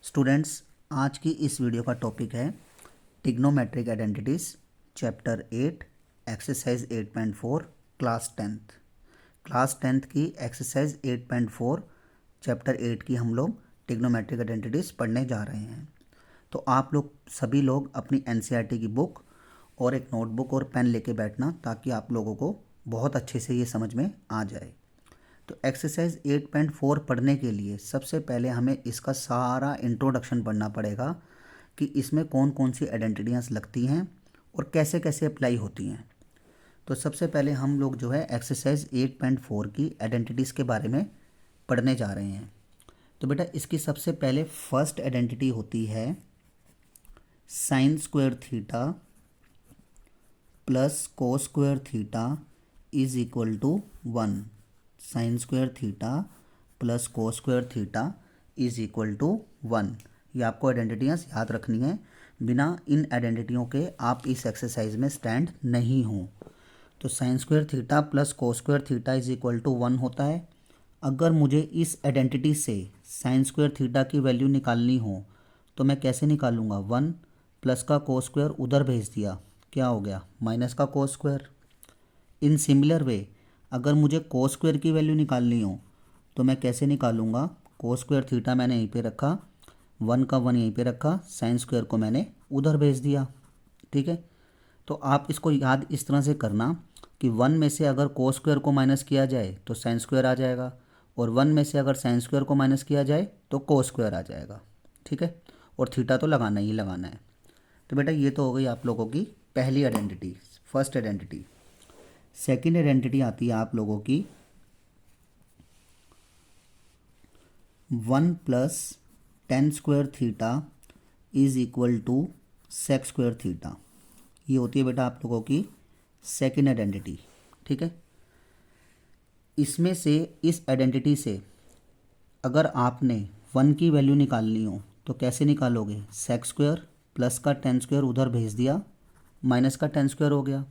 Students, आज की इस वीडियो का टॉपिक है trigonometric identities chapter 8 exercise 8.4 class tenth की एक्सरसाइज 8.4 चैप्टर 8 की हम लोग ट्रिग्नोमेट्रिक आइडेंटिटीज़ पढ़ने जा रहे हैं। तो आप लोग सभी लोग अपनी एनसीईआरटी की बुक और एक नोटबुक और पेन लेके बैठना ताकि आप लोगों को बहुत अच्छे से ये समझ में आ जाए। तो एक्सरसाइज 8.4 पढ़ने के लिए सबसे पहले हमें इसका सारा इंट्रोडक्शन पढ़ना पड़ेगा कि इसमें कौन कौन सी आइडेंटिटीज़ लगती हैं और कैसे कैसे अप्लाई होती हैं। तो सबसे पहले हम लोग जो है एक्सरसाइज 8.4 की आइडेंटिटीज़ के बारे में पढ़ने जा रहे हैं। तो बेटा इसकी सबसे पहले फर्स्ट आइडेंटिटी होती है sine square theta plus cos square theta is equal to 1। Sine square theta plus cos square theta is equal to 1। ये आपको आइडेंटिटीज़ याद रखनी है, बिना इन आइडेंटिटियों के आप इस एक्सरसाइज में स्टैंड नहीं हो। तो sine square theta plus cos square theta is equal to 1 होता है। अगर मुझे इस आइडेंटिटी से साइन स्क्वायर थीटा की वैल्यू निकालनी हो तो मैं कैसे निकालूंगा? 1 प्लस का कोस स्क्वायर उधर भेज दिया, क्या हो गया? माइनस का कोस स्क्वायर। इन सिमिलर वे अगर मुझे कोस स्क्वायर की वैल्यू निकालनी हो तो मैं कैसे निकालूंगा? कोस स्क्वायर थीटा मैंने यहीं पे रखा, 1 का 1 यहीं पे रखा, साइन स्क्वायर को मैंने उधर भेज दिया। ठीक है, तो आप इसको याद इस तरह से करना कि 1 में से अगर कोस स्क्वायर को माइनस किया जाए तो साइन स्क्वायर आ जाएगा, और 1 में से अगर साइन स्क्वायर को माइनस किया जाए तो कोस स्क्वायर आ जाएगा। ठीक है, और थीटा तो लगाना ही लगाना है। तो बेटा ये तो हो गई आप लोगों की पहली identity, first identity. Second identity आती है आप लोगों की 1 plus tan square theta is equal to sec square theta. ये होती है बेटा आप लोगों की सेकेंड आइडेंटिटी। ठीक है, इसमें से इस आइडेंटिटी से अगर आपने 1 की वैल्यू निकालनी हो तो कैसे निकालोगे? सेक स्क्वायर प्लस का टेन स्क्वायर उधर भेज दिया, माइनस का टेन स्क्वायर हो गया।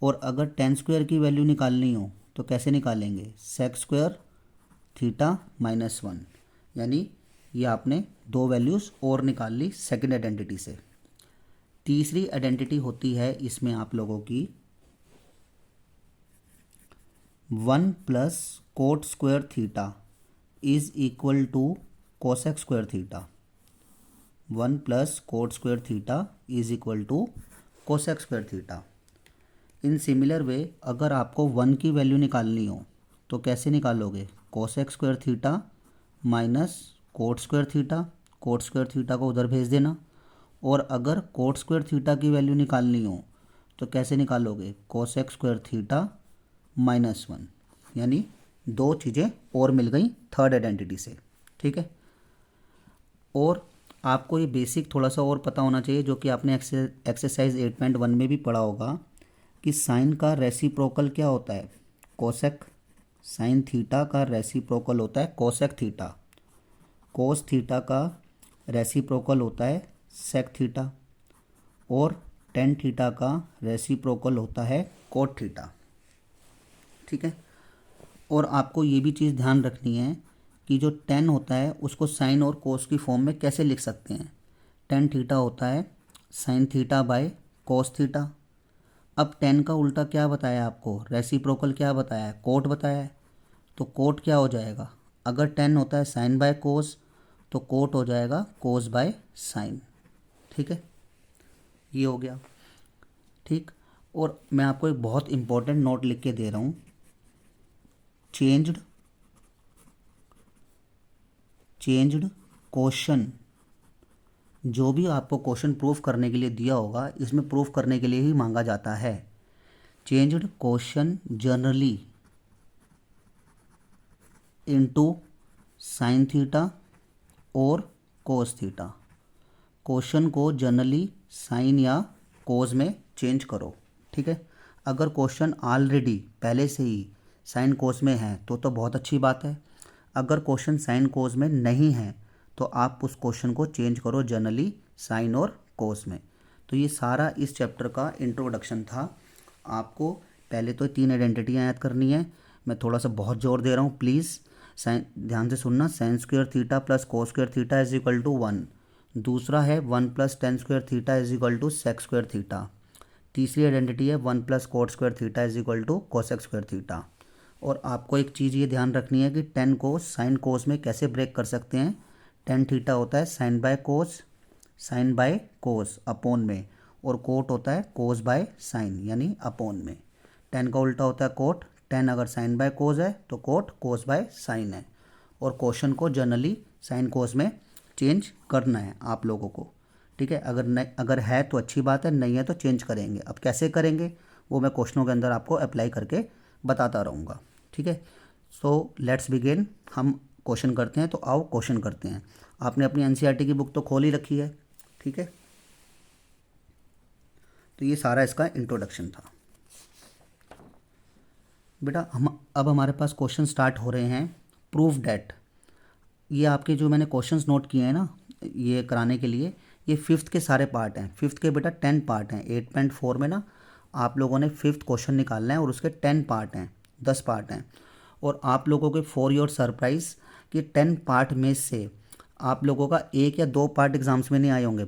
और अगर टेन स्क्वायर की वैल्यू निकालनी हो तो कैसे निकालेंगे? Sec square theta minus 1। यानी ये आपने दो वैल्यूज़ और निकाल ली सेकेंड आइडेंटिटी से। तीसरी आइडेंटिटी होती है इसमें आप लोगों की 1 plus cot square theta is equal to cosec square theta. 1 plus cot square theta is equal to cosec square theta. In similar way अगर आपको 1 की वैल्यू निकालनी हो तो कैसे निकालोगे? Cosec square theta minus coat square theta, coat square theta को उधर भेज देना। और अगर कोट स्क्वायर थीटा की वैल्यू निकालनी हो तो कैसे निकालोगे? Cosec square theta minus 1। यानी दो चीज़ें और मिल गई थर्ड आइडेंटिटी से। ठीक है, और आपको ये बेसिक थोड़ा सा और पता होना चाहिए जो कि आपने एक्सरसाइज 8.1 में भी पढ़ा होगा कि साइन का रेसिप्रोकल क्या होता है? कोसेक। साइन थीटा का रेसिप्रोकल होता है कोसेक थीटा। कोस थीटा का रेसिप्रोकल होता है सेक थीटा। और टेन थीटा का रेसिप्रोकल होता है कोट थीटा। ठीक है, और आपको ये भी चीज़ ध्यान रखनी है कि जो टेन होता है उसको साइन और कोस की फॉर्म में कैसे लिख सकते हैं? टेन थीटा होता है sine theta by cos theta. अब टेन का उल्टा क्या बताया आपको? रेसिप्रोकल क्या बताया है? कोट बताया है। तो कोट क्या हो जाएगा? अगर टेन होता है साइन बाय कोस तो कोट हो जाएगा कोस बाय साइन। ठीक है, ये हो गया। ठीक, और मैं आपको एक बहुत इंपॉर्टेंट नोट लिख के दे रहा हूँ। चेंज्ड क्वेश्चन, जो भी आपको क्वेश्चन प्रूफ करने के लिए दिया होगा इसमें प्रूफ करने के लिए ही मांगा जाता है। Changed question generally into sine theta और कोस थीटा। क्वेश्चन को जनरली साइन या कोस में चेंज करो। ठीक है, अगर क्वेश्चन ऑलरेडी पहले से ही साइन कोस में है तो बहुत अच्छी बात है। अगर क्वेश्चन साइन कोस में नहीं है तो आप उस क्वेश्चन को चेंज करो जनरली साइन और कोस में। तो ये सारा इस चैप्टर का इंट्रोडक्शन था। आपको पहले तो 3 आइडेंटिटियाँ याद करनी है। मैं थोड़ा सा बहुत जोर दे रहा हूँ, प्लीज़ साइन, ध्यान से सुनना, sine square theta plus cos square theta is equal to 1। दूसरा है 1 plus tan square theta is equal to sec square theta. तीसरी आइडेंटिटी है 1 plus cot square theta is equal to cosec square theta. और आपको एक चीज़ ये ध्यान रखनी है कि टेन को साइन कोस में कैसे ब्रेक कर सकते हैं। टेन थीटा होता है साइन बाय कोस अपोन में, और कोट होता है कोस बाय साइन यानी अपोन में। टेन का उल्टा होता है कोट, टेन अगर साइन बाय कोस है तो कोट कोस बाय साइन है। और क्वेश्चन को जनरली साइन कोस में चेंज करना है आप लोगों को, ठीक है। अगर है तो अच्छी बात है, नहीं है तो चेंज करेंगे। अब कैसे करेंगे वो मैं क्वेश्चनों के अंदर आपको अप्लाई करके बताता रहूँगा, ठीक है। सो लेट्स बिगिन, हम क्वेश्चन करते हैं। तो आओ क्वेश्चन करते हैं। आपने अपनी एनसीईआरटी की बुक तो खोल ही रखी है, ठीक है। तो ये सारा इसका इंट्रोडक्शन था बेटा। अब हमारे पास क्वेश्चन स्टार्ट हो रहे हैं। प्रूफ डैट, ये आपके जो मैंने क्वेश्चंस नोट किए हैं ना ये कराने के लिए, ये फिफ्थ के सारे पार्ट हैं। फिफ्थ के बेटा 10 पार्ट हैं। 8.4 में ना आप लोगों ने फिफ्थ क्वेश्चन निकालना है और उसके 10 पार्ट हैं, 10 पार्ट हैं। और आप लोगों के फॉर योर सरप्राइज कि 10 पार्ट में से आप लोगों का एक या दो पार्ट एग्ज़ाम्स में नहीं आए होंगे,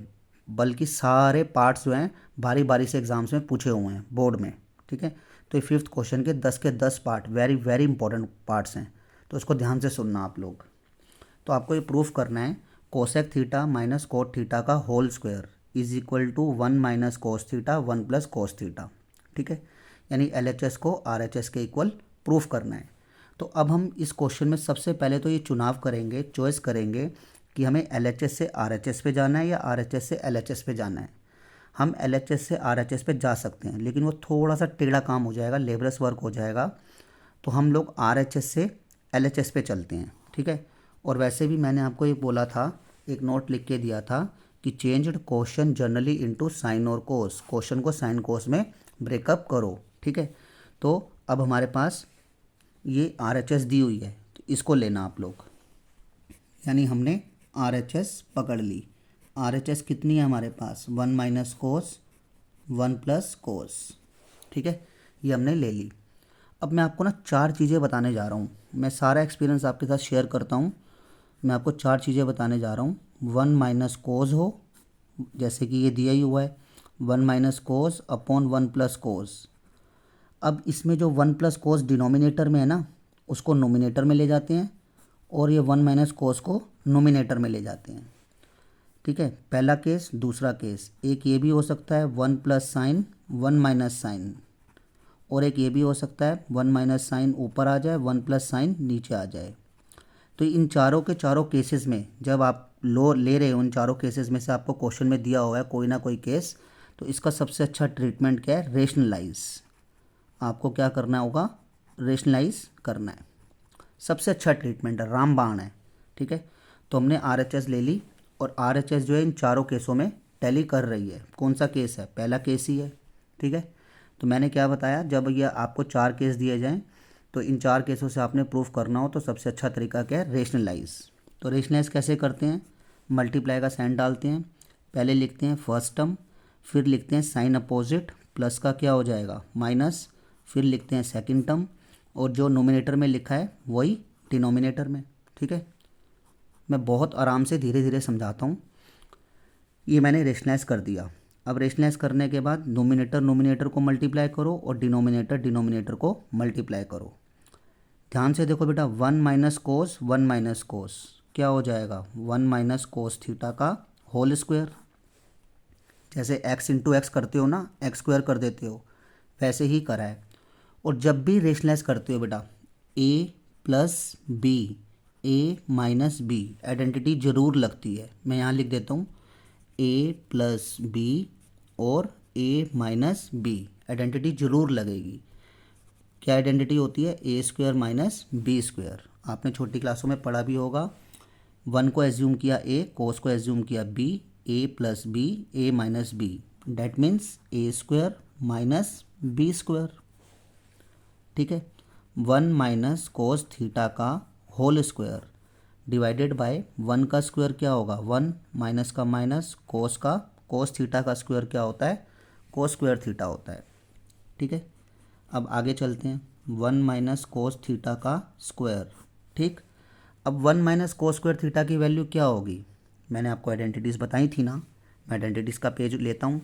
बल्कि सारे पार्ट्स जो हैं बारी बारी से एग्ज़ाम्स में पूछे हुए हैं बोर्ड में, ठीक है। तो ये फिफ्थ क्वेश्चन के 10 part very very important parts हैं, तो इसको ध्यान से सुनना आप लोग। तो आपको ये प्रूफ करना है cosec theta minus cot theta का whole square is equal to 1 minus cos theta 1 plus cos theta, ठीक है। यानी LHS को RHS के इक्वल प्रूफ करना है। तो अब हम इस क्वेश्चन में सबसे पहले तो ये चुनाव करेंगे, चॉइस करेंगे कि हमें LHS से RHS पे जाना है या RHS से LHS पे जाना है। हम LHS से RHS पे जा सकते हैं, लेकिन वो थोड़ा सा टेढ़ा काम हो जाएगा, लेबरस वर्क हो जाएगा। तो हम लोग RHS से LHS पे चलते हैं, ठीक है। और वैसे भी मैंने आपको ये बोला था, एक नोट लिख के दिया था कि changed question generally into sine और कोस, क्वेश्चन को साइन कोस में ब्रेकअप करो, ठीक है। तो अब हमारे पास ये RHS दी हुई है, तो इसको लेना आप लोग, यानी हमने RHS पकड़ ली। RHS कितनी है हमारे पास, 1 माइनस कोस 1 प्लस कोस, ठीक है, ये हमने ले ली। अब मैं आपको ना 4 चीज़ें बताने जा रहा हूँ। मैं सारा एक्सपीरियंस आपके साथ शेयर करता हूँ। मैं आपको 4 चीज़ें बताने जा रहा हूँ। 1 माइनस कोस हो, जैसे कि ये दिया ही हुआ है 1 माइनस कोस अपॉन 1 प्लस कोस। अब इसमें जो 1 प्लस कोस डिनोमिनेटर में है ना, उसको नोमिनेटर में ले जाते हैं, और ये 1 माइनस कोस को नोमिनेटर में ले जाते हैं, ठीक है। पहला केस। दूसरा केस, एक ये भी हो सकता है 1 प्लस साइन 1 माइनस साइन, और एक ये भी हो सकता है 1 माइनस साइन ऊपर आ जाए 1 प्लस साइन नीचे आ जाए। तो इन चारों के चारों केसेस में जब आप ले रहे हो, उन चारों केसेस में से आपको क्वेश्चन में दिया हुआ है कोई ना कोई केस, तो इसका सबसे अच्छा ट्रीटमेंट क्या है, रेशनलाइज। आपको क्या करना होगा, रेशनलाइज करना है। सबसे अच्छा ट्रीटमेंट है, रामबाण है, ठीक है। तो हमने RHS ले ली, और RHS जो है इन चारों केसों में टैली कर रही है। कौन सा केस है, पहला केस ही है, ठीक है। तो मैंने क्या बताया, जब ये आपको 4 केस दिए जाएं तो इन 4 केसों से आपने प्रूफ करना हो तो सबसे अच्छा तरीका क्या है, रेशनलाइज। तो रेशनलाइज कैसे करते हैं, मल्टीप्लाई का साइन डालते हैं, पहले लिखते हैं फर्स्ट टर्म, फिर लिखते हैं साइन अपोजिट, प्लस का क्या हो जाएगा माइनस, फिर लिखते हैं सेकंड टर्म, और जो नोमिनेटर में लिखा है वही डिनोमिनेटर में, ठीक है। मैं बहुत आराम से धीरे धीरे समझाता हूँ। ये मैंने रेशनलाइज कर दिया। अब रेशनलाइज करने के बाद नोमिनेटर को मल्टीप्लाई करो और डिनोमिनेटर को मल्टीप्लाई करो। ध्यान से देखो बेटा, 1 माइनस कोस 1 माइनस कोस क्या हो जाएगा, 1 माइनस कोस थीटा का होल स्क्वायर। जैसे x इंटू एक्स करते हो ना, एक्स स्क्वायर कर देते हो, वैसे ही करा है। और जब भी रेशनलाइज करते हो बेटा, a plus b, a minus b identity ज़रूर लगती है। मैं यहाँ लिख देता हूँ a प्लस बी और a माइनस बी आइडेंटिटी ज़रूर लगेगी। क्या आइडेंटिटी होती है, a square minus B square. आपने छोटी क्लासों में पढ़ा भी होगा। 1 को एज्यूम किया a, कोस को एज्यूम किया b, a plus b, a minus b, that means a square minus B square, ठीक है। 1 माइनस कोस थीटा का होल स्क्वायर डिवाइडेड बाय 1 का स्क्वायर क्या होगा, 1 माइनस का माइनस, कोस थीटा का स्क्वायर क्या होता है, कोस स्क्वायर थीटा होता है, ठीक है। अब आगे चलते हैं, 1 माइनस कोस थीटा का स्क्वायर, ठीक। अब 1 माइनस कोस स्क्वायर थीटा की वैल्यू क्या होगी? मैंने आपको आइडेंटिटीज़ बताई थी ना, मैं आइडेंटिटीज़ का पेज लेता हूँ।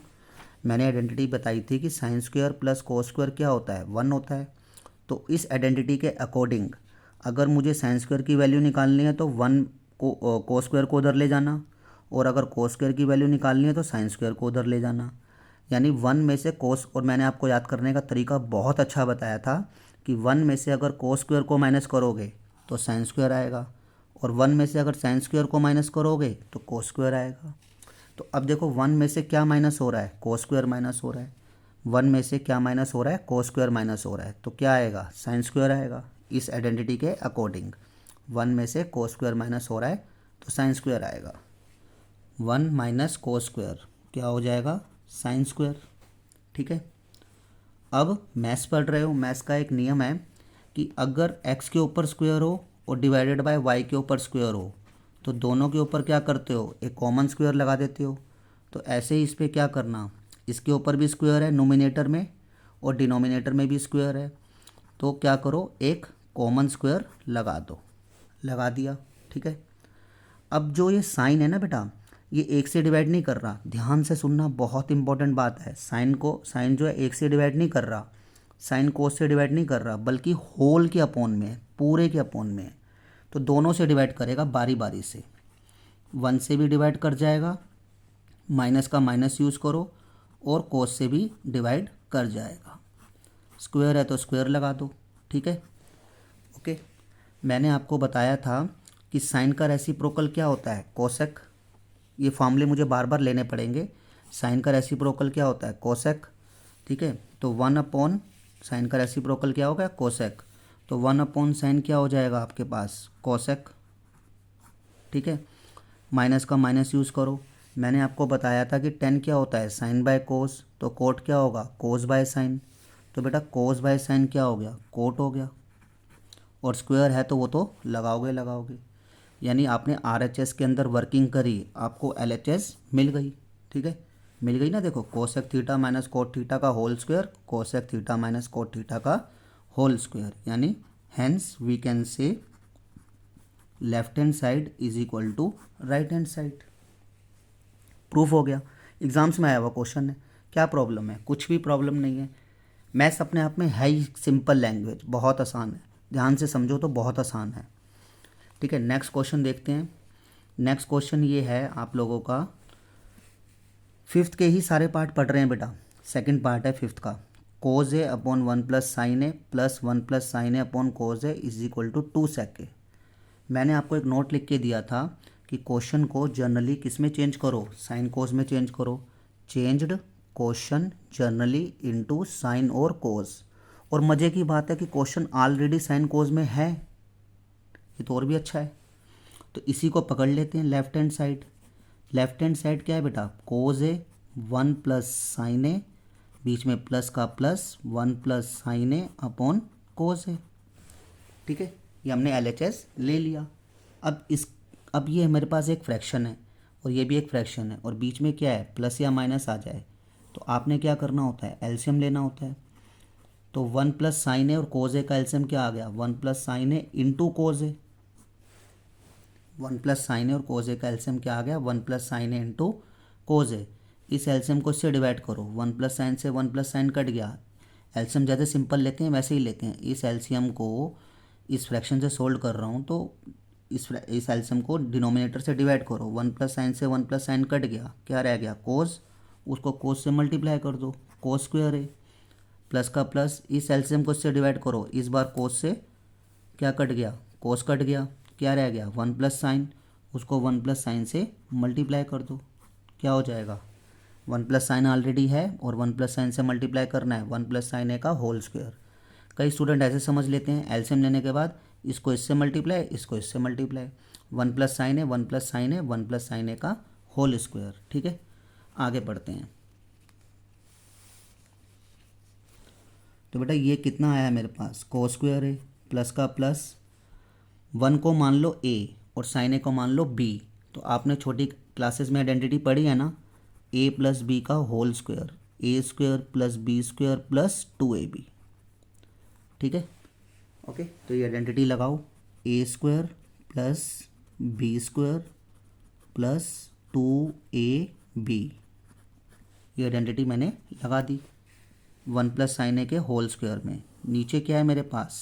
मैंने आइडेंटिटी बताई थी कि sine square plus cos square क्या होता है? 1 होता है। तो इस आइडेंटिटी के अकॉर्डिंग अगर मुझे साइन स्क्वायर की वैल्यू निकालनी है तो 1 को कोस स्क्वायर को उधर ले जाना, और अगर कोस स्क्वायर की वैल्यू निकालनी है तो साइन स्क्वायर को उधर ले जाना। यानी 1 में से कोस, और मैंने आपको याद करने का तरीका बहुत अच्छा बताया था कि 1 में से अगर कोस स्क्वायर को माइनस करोगे तो साइन स्क्वायर आएगा, और 1 में से अगर साइन स्क्वायर को माइनस करोगे तो कोस स्क्वायर आएगा। तो अब देखो 1 में से क्या माइनस हो रहा है? कोस स्क्वायर माइनस हो रहा है। 1 में से क्या माइनस हो रहा है? कोस स्क्वायर माइनस हो रहा है। तो क्या आएगा? साइन स्क्वायर आएगा। इस आइडेंटिटी के अकॉर्डिंग 1 में से कोस स्क्वायर माइनस हो रहा है तो साइन स्क्वायर आएगा। 1 माइनस कोस स्क्वायर क्या हो जाएगा? Sine square. ठीक है। अब मैथ्स पढ़ रहे हो, मैथ्स का एक नियम है कि अगर x के ऊपर स्क्वायर हो और डिवाइडेड बाय y के ऊपर स्क्वायर हो तो दोनों के ऊपर क्या करते हो? एक कॉमन स्क्वायर लगा देते हो। तो ऐसे ही इस पर क्या करना, इसके ऊपर भी स्क्वायर है नोमिनेटर में और डिनोमिनेटर में भी स्क्वायर है, तो क्या करो, एक कॉमन स्क्वायर लगा दो। लगा दिया। ठीक है। अब जो ये साइन है ना बेटा, ये एक से डिवाइड नहीं कर रहा। ध्यान से सुनना, बहुत इंपॉर्टेंट बात है। साइन जो है एक से डिवाइड नहीं कर रहा, साइन कोस से डिवाइड नहीं कर रहा, बल्कि होल के अपॉन में, पूरे के अपॉन में। तो दोनों से डिवाइड करेगा बारी बारी से। 1 से भी डिवाइड कर जाएगा, माइनस का माइनस यूज़ करो, और कोस से भी डिवाइड कर जाएगा। स्क्वायर है तो स्क्वायर लगा दो। ठीक है। ओके। मैंने आपको बताया था कि साइन का रेसिप्रोकल क्या होता है? कोसेक। ये फॉर्मूले मुझे बार बार लेने पड़ेंगे। साइन का रेसिप्रोकल क्या होता है? कोसेक। ठीक है। तो 1 अपॉन साइन का रेसिप्रोकल क्या होगा? कोसेक। तो 1 अपॉन साइन क्या हो जाएगा आपके पास? कोसेक। ठीक है। माइनस का माइनस यूज़ करो। मैंने आपको बताया था कि tan क्या होता है? Sine by cos. तो कोट क्या होगा? Cos by sine. तो बेटा कोस बाय साइन क्या हो गया? कोट हो गया। और स्क्वायर है तो वो तो लगाओगे लगाओगे। यानी आपने RHS के अंदर वर्किंग करी, आपको LHS मिल गई। ठीक है, मिल गई ना। देखो cosec theta minus cot theta का whole square, cosec theta minus cot theta का होल स्क्वायर, यानी hence we can say left hand side is equal to right hand side. Proof हो गया। एग्जाम्स में आया हुआ क्वेश्चन है। क्या प्रॉब्लम है? कुछ भी प्रॉब्लम नहीं है। मैथ्स अपने आप में है ही सिंपल लैंग्वेज, बहुत आसान है। ध्यान से समझो तो बहुत आसान है। ठीक है, नेक्स्ट क्वेश्चन देखते हैं। नेक्स्ट क्वेश्चन ये है आप लोगों का, फिफ्थ के ही सारे पार्ट पढ़ रहे हैं बेटा। सेकंड पार्ट है फिफ्थ का। Cos A upon 1 plus sine A plus 1 plus sine A upon cos A is equal to 2 sec A. मैंने आपको एक नोट लिख के दिया था कि क्वेश्चन को जनरली किस में चेंज करो? साइन कोज में चेंज करो। Changed question generally into sine और कोज। और मज़े की बात है कि क्वेश्चन ऑलरेडी साइन कोज में है, ये तो और भी अच्छा है। तो इसी को पकड़ लेते हैं left hand side. Left hand side क्या है बेटा? कोज ए 1 प्लस साइन ए, बीच में प्लस का plus 1 plus sine A upon cos ए। ठीक है, ये हमने LHS ले लिया। अब ये मेरे पास एक फ्रैक्शन है और ये भी एक फ्रैक्शन है, और बीच में क्या है? प्लस या माइनस आ जाए तो आपने क्या करना होता है? एलसीएम लेना होता है। तो 1 प्लस साइन ए और कोज ए का एलसीएम क्या आ गया? 1 plus sine A into cause A. 1 plus sine ए और कोज ए का एलसीएम क्या आ गया? 1 प्लस साइन ए इंटू कोज ए। इस एलसीएम को इससे डिवाइड करो। 1 प्लस साइन से 1 प्लस साइन कट गया। एलसीएम ज़्यादा सिंपल लेते हैं, वैसे ही लेते हैं। इस एलसीएम को इस फ्रैक्शन से सोल्व कर रहा हूँ, तो इस एलसीएम को डिनोमिनेटर से डिवाइड करो। 1 प्लस साइन से 1 प्लस साइन कट गया, क्या रह गया? कोस। उसको कोस से मल्टीप्लाई कर दो, कोस स्क्वायर है। प्लस का प्लस, इस एलसीएम को इससे डिवाइड करो। इस बार कोस से क्या कट गया? कोस कट गया, क्या रह गया? 1 प्लस साइन। उसको 1 प्लस साइन से मल्टीप्लाई कर दो, क्या हो जाएगा? 1 प्लस साइन ऑलरेडी है और 1 प्लस साइन से मल्टीप्लाई करना है। 1 प्लस साइन ए का होल स्क्वायर। कई स्टूडेंट ऐसे समझ लेते हैं, एलसीएम लेने के बाद इसको इससे मल्टीप्लाई, इसको इससे मल्टीप्लाई। 1 प्लस साइन है, 1 प्लस साइन है, 1 प्लस साइन ए का होल स्क्वायर। ठीक है, आगे बढ़ते हैं। तो बेटा ये कितना आया मेरे पास? कोस स्क्वायर है, प्लस का प्लस, 1 को मान लो a और साइन ए को मान लो b। तो आपने छोटी क्लासेस में आइडेंटिटी पढ़ी है ना, a प्लस बी का whole square, A square plus B square plus 2ab। ठीक है, ओके। तो ये आइडेंटिटी लगाओ, A square plus B square plus 2ab, ये आइडेंटिटी मैंने लगा दी 1 प्लस साइन ए के होल स्क्वायर में। नीचे क्या है मेरे पास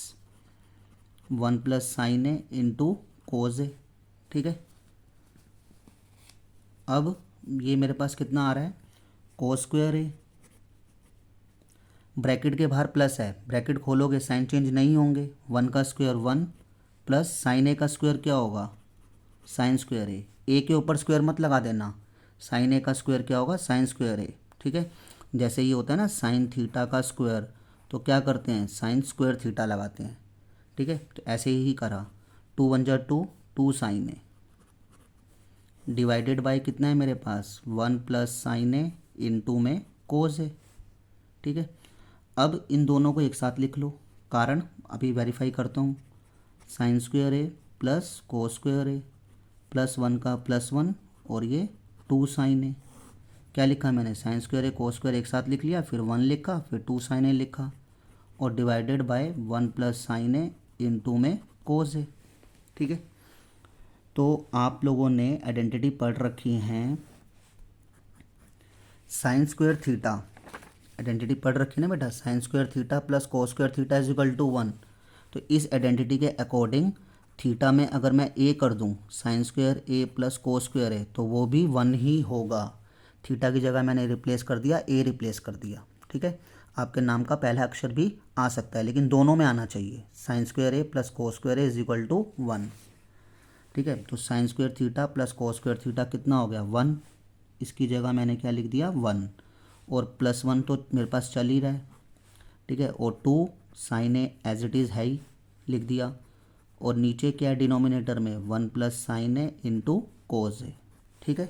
1 प्लस साइन ए इंटू कोज ए, ठीक है। अब ये मेरे पास कितना आ रहा है कोस स्क्वायर ए, ब्रैकेट के बाहर प्लस है, ब्रैकेट खोलोगे साइन चेंज नहीं होंगे, 1 का स्क्वायर 1 प्लस साइन ए का स्क्वायर क्या होगा साइन स्क्वायर ए के ऊपर स्क्वायर मत लगा देना, साइन ए का स्क्वायर क्या होगा साइन स्क्वायर ए, ठीक है। जैसे ये होता है ना साइन थीटा का स्क्वायर, तो क्या करते हैं साइन स्क्वायर थीटा लगाते हैं, ठीक है। तो ऐसे ही करा 2 1 जा 2, 2 साइन ए डिवाइडेड बाय कितना है मेरे पास 1 प्लस साइन ए इंटू में कोस है, ठीक है। अब इन दोनों को एक साथ लिख लो, कारण अभी वेरीफाई करता हूँ, sign square a plus cos square a plus 1 का प्लस 1 और ये 2 साइन ए, क्या लिखा मैंने साइन स्क्वायर ए कोस स्क्वायर एक साथ लिख लिया, फिर 1 लिखा, फिर 2 साइन ए लिखा और divided by 1 plus sine A into में कोस ए, ठीक है। तो आप लोगों ने आइडेंटिटी पढ़ रखी हैं साइन स्क्वायर थीटा, आइडेंटिटी पढ़ रखी है ना बेटा, sine square theta plus cos square theta is equal to 1। तो इस आइडेंटिटी के अकॉर्डिंग थीटा में अगर मैं ए कर दूं sign square a plus cos square ए, तो वो भी 1 ही होगा। थीटा की जगह मैंने रिप्लेस कर दिया, ए रिप्लेस कर दिया, ठीक है। आपके नाम का पहला अक्षर भी आ सकता है, लेकिन दोनों में आना चाहिए, sine square a plus cos square a is equal to 1, ठीक है। तो sine square theta plus cos square theta कितना हो गया 1, इसकी जगह मैंने क्या लिख दिया 1, और प्लस 1 तो मेरे पास चल ही रहा है, ठीक है। और 2 sine a as it is है ही लिख दिया, और नीचे क्या है डिनोमिनेटर में 1 plus sine A into cos ए, ठीक है।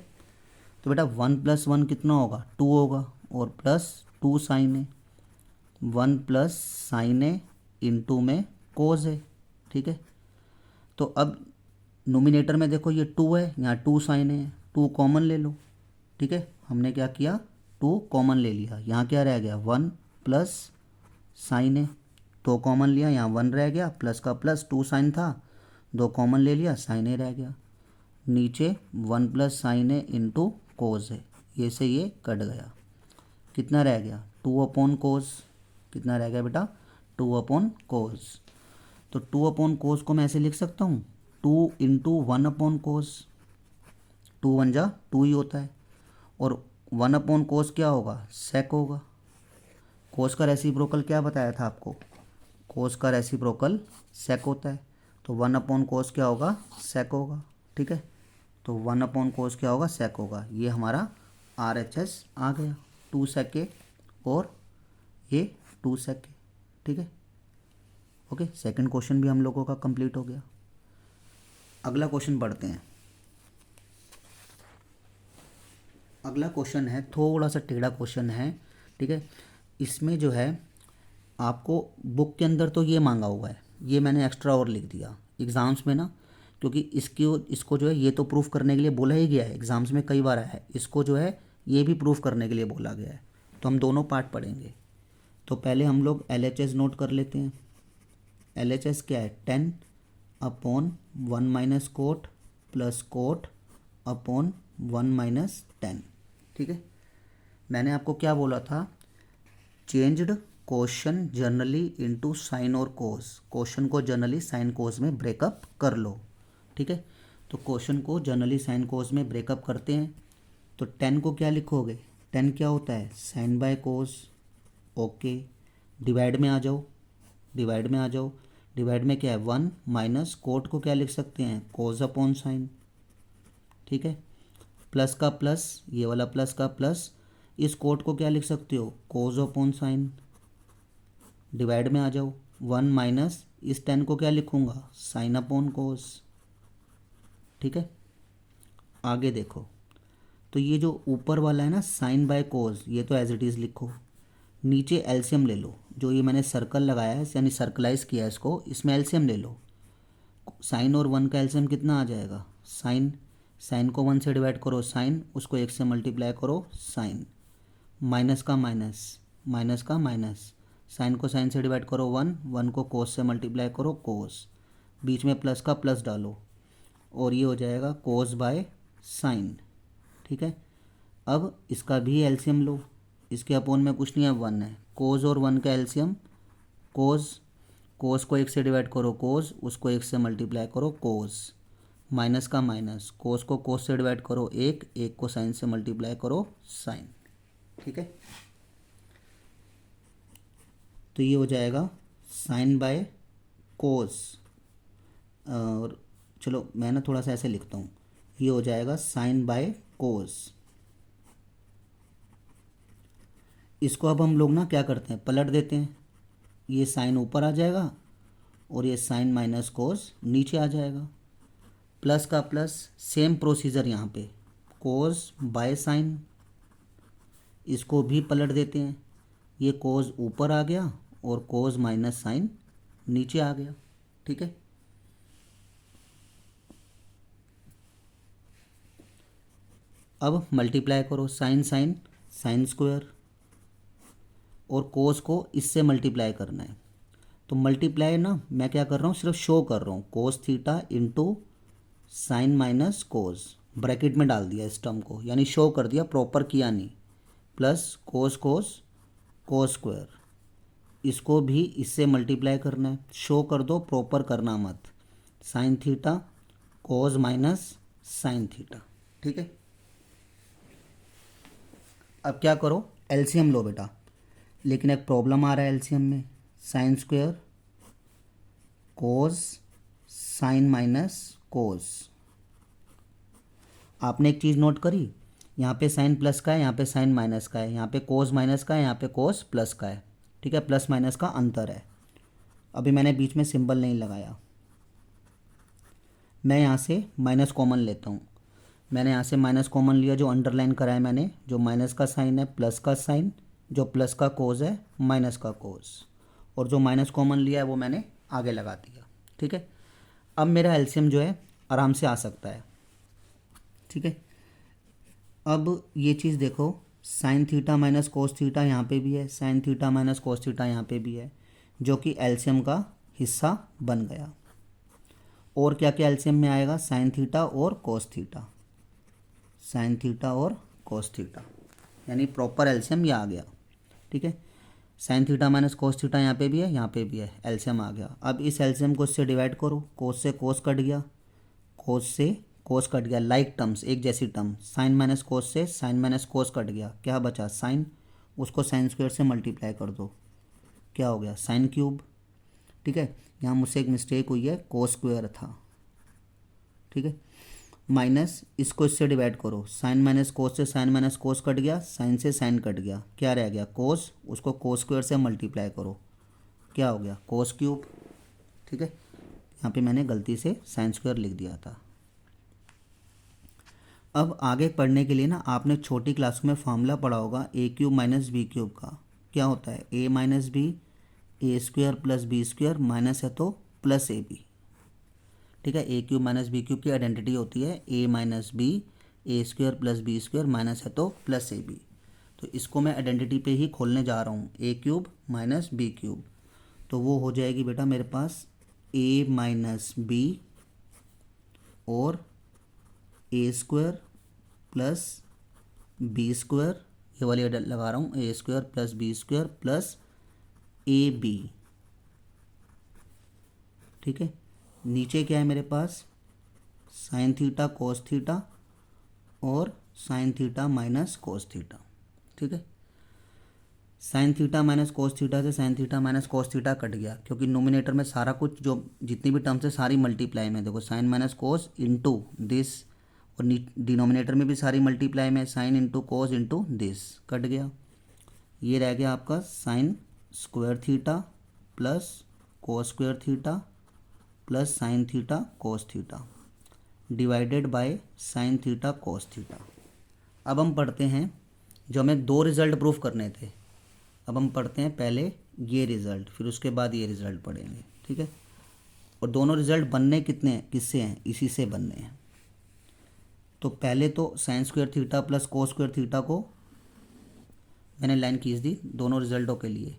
तो बेटा 1 प्लस 1 कितना होगा 2 होगा, और plus 2 sine A 1 plus sine A into में कोस ए, ठीक है। तो अब नोमिनेटर में देखो ये 2 है, यहाँ 2 साइन है, 2 कॉमन ले लो, ठीक है। हमने क्या किया 2 कॉमन ले लिया, यहाँ क्या रह गया 1 प्लस साइन है, 2 कॉमन लिया, यहाँ 1 रह गया, प्लस का प्लस 2 साइन था, 2 कॉमन ले लिया, साइन ए रह गया, नीचे 1 प्लस साइन ए इंटू कोस है, ये से ये कट गया, कितना रह गया 2 अपॉन कोस, कितना रह गया बेटा 2 अपॉन कोस। तो 2 अपॉन कोस को मैं ऐसे लिख सकता हूँ 2 इंटू 1 अपॉन कोस, 2 1 जा 2 ही होता है, और 1 अपॉन कोस क्या होगा सेक होगा। कोस का रेसिप्रोकल क्या बताया था आपको, कोस का रेसिप्रोकल सेक होता है, तो 1 अपॉन कोस क्या होगा सेक होगा, ठीक है। तो 1 अपॉन कोस क्या होगा सेक होगा, ये हमारा RHS आ गया 2 सेक के और ये 2 सेक के, ठीक है। ओके, सेकंड क्वेश्चन भी हम लोगों का कंप्लीट हो गया। अगला क्वेश्चन पढ़ते हैं। अगला क्वेश्चन है थोड़ा सा टेढ़ा क्वेश्चन है, ठीक है। इसमें जो है आपको बुक के अंदर तो ये मांगा हुआ है, ये मैंने एक्स्ट्रा और लिख दिया एग्ज़ाम्स में ना, क्योंकि इसको जो है ये तो प्रूफ करने के लिए बोला ही गया है, एग्ज़ाम्स में कई बार आया है, इसको जो है ये भी प्रूफ करने के लिए बोला गया है। तो हम दोनों पार्ट पढ़ेंगे। तो पहले हम लोग LHS नोट कर लेते हैं। LHS क्या है 10 upon 1 minus coat plus coat upon 1 minus 10, ठीक है। मैंने आपको क्या बोला था, changed question generally into sine और कोस, क्वेश्चन को जर्नली साइन कोस में ब्रेकअप कर लो, ठीक है। तो क्वेश्चन को जर्नली साइन कोस में ब्रेकअप करते हैं। तो 10 को क्या लिखोगे, 10 क्या होता है sine by cos, okay. Divide में आ जाओ, डिवाइड में आ जाओ, डिवाइड में क्या है 1 माइनस कोट को क्या लिख सकते हैं कोस अपॉन साइन, ठीक है। प्लस का प्लस, ये वाला प्लस का प्लस, इस कोट को क्या लिख सकते हो कोस अपॉन साइन। डिवाइड में आ जाओ, 1 माइनस इस 10 को क्या लिखूंगा साइन अपॉन कोस, ठीक है। आगे देखो, तो ये जो ऊपर वाला है ना साइन बाय कोस, ये तो एज इट इज़ लिखो, नीचे एलसीएम ले लो, जो ये मैंने सर्कल लगाया है यानी सर्कलाइज किया है इसको, इसमें एलसीएम ले लो। साइन और 1 का एलसीएम कितना आ जाएगा साइन, साइन को 1 से डिवाइड करो साइन, उसको 1 से मल्टीप्लाई करो साइन, माइनस का माइनस, माइनस का माइनस, साइन को साइन से डिवाइड करो 1, 1 को कोस से मल्टीप्लाई करो कोस, बीच में प्लस का प्लस डालो, और ये हो जाएगा कोस बाय साइन। ठीक है, अब इसका भी एलसीएम लो। इसके अपोन में कुछ नहीं है, 1 है। कोस और 1 का एलसीएम कोस, कोस को 1 से डिवाइड करो कोस, उसको 1 से मल्टीप्लाई करो कोस, माइनस का माइनस, कोस को कोस से डिवाइड करो 1, 1 को साइन से मल्टीप्लाई करो साइन। ठीक है, तो ये हो जाएगा साइन बाय कोस, और चलो मैं ना थोड़ा सा ऐसे लिखता हूँ, ये हो जाएगा साइन बाय कोस। इसको अब हम लोग ना क्या करते हैं, पलट देते हैं। ये साइन ऊपर आ जाएगा और ये साइन माइनस कोस नीचे आ जाएगा। प्लस का प्लस, सेम प्रोसीजर यहाँ पे, कोस बाय साइन, इसको भी पलट देते हैं। ये कोस ऊपर आ गया और कोस माइनस साइन नीचे आ गया। ठीक है, अब मल्टीप्लाई करो, साइन साइन साइन स्क्वायर, और कोस को इससे मल्टीप्लाई करना है। तो मल्टीप्लाई ना मैं क्या कर रहा हूँ, सिर्फ शो कर रहा हूँ, cos theta into sine minus कोस, ब्रैकेट में डाल दिया इस टर्म को, यानी शो कर दिया, प्रॉपर किया नहीं। प्लस कोस कोस कोस स्क्वायर, इसको भी इससे मल्टीप्लाई करना है, शो कर दो, प्रॉपर करना मत। साइन थीटा कोस माइनस साइन थीटा। ठीक है, अब क्या करो, एलसीएम लो बेटा, लेकिन एक प्रॉब्लम आ रहा है एलसीएम में। साइन स्क्वायर कोस साइन माइनस कोस, आपने एक चीज़ नोट करी, यहाँ पे साइन प्लस का है, यहाँ पे साइन माइनस का है, यहाँ पे कोस माइनस का है, यहाँ पे कोस प्लस का है। ठीक है, प्लस माइनस का अंतर है। अभी मैंने बीच में सिंबल नहीं लगाया, मैं यहाँ से माइनस कॉमन लेता हूँ। मैंने यहाँ से माइनस कॉमन लिया, जो अंडरलाइन करा है मैंने, जो माइनस का साइन है प्लस का साइन, जो प्लस का कोस है माइनस का कोस, और जो माइनस कॉमन लिया है वो मैंने आगे लगा दिया। ठीक है, अब मेरा एलसीएम जो है आराम से आ सकता है। ठीक है, अब ये चीज़ देखो, sign theta minus cos theta यहाँ पे भी है, sine theta minus cos theta यहाँ पे भी है, जो कि एलसीएम का हिस्सा बन गया। और क्या क्या एलसीएम में आएगा, साइन थीटा और कोस थीटा, साइन थीटा और कोस थीटा, यानी प्रॉपर एलसीएम ये आ गया। ठीक है, sine theta minus cos theta यहाँ पे भी है, यहाँ पे भी है, एलसीएम आ गया। अब इस एलसीएम को इससे डिवाइड करो, कोस से कोस कट गया, कोस से कोस कट गया, लाइक टर्म्स, एक जैसी टर्म। साइन माइनस कोस से साइन माइनस कोस कट गया, क्या बचा साइन, उसको साइन स्क्वायर से मल्टीप्लाई कर दो, क्या हो गया साइन क्यूब। ठीक है, यहाँ मुझसे एक मिस्टेक हुई है, कोस स्क्वायर था। ठीक है, माइनस इसको इससे डिवाइड करो, साइन माइनस कोस से साइन माइनस कोस कट गया, साइन से साइन कट गया, क्या रह गया कोस, उसको कोस स्क्वायर से मल्टीप्लाई करो, क्या हो गया कोस क्यूब। ठीक है, यहाँ पे मैंने गलती से साइन स्क्वायर लिख दिया था। अब आगे पढ़ने के लिए ना आपने छोटी क्लास में फार्मूला पढ़ा होगा A cube minus B cube का। क्या होता है, A minus B, A square plus B square, minus है तो प्लस ए बी। ठीक है, A cube minus B cube की आइडेंटिटी होती है A minus B, A square plus B square, minus है तो प्लस ए बी। तो इसको मैं आइडेंटिटी पे ही खोलने जा रहा हूँ, ए क्यूब माइनस बी क्यूब, तो वो हो जाएगी बेटा मेरे पास ए माइनस बी और A square plus B square, ये वाली लगा रहा हूँ, A square plus B square plus A B. ठीक है, नीचे क्या है मेरे पास, साइन थीटा कोस थीटा और sine theta minus cos theta. ठीक है, sine theta minus cos theta से sine theta minus cos theta cut गया, क्योंकि नोमिनेटर में सारा कुछ जो जितनी भी टर्म्स है सारी मल्टीप्लाई में, देखो sine minus cos into this, और डिनोमिनेटर में भी सारी मल्टीप्लाई में, sine into cos into this, cut गया। ये रह गया आपका sine square theta plus cos square theta plus sine theta cos theta divided by sine theta cos theta. अब हम पढ़ते हैं, जो हमें दो रिज़ल्ट प्रूफ करने थे, अब हम पढ़ते हैं पहले ये रिज़ल्ट, फिर उसके बाद ये रिज़ल्ट पढ़ेंगे। ठीक है, और दोनों रिज़ल्ट बनने किससे हैं, इसी से बनने हैं। तो पहले तो sine square theta plus cos square theta को मैंने लाइन खींच दी दोनों रिजल्टों के लिए।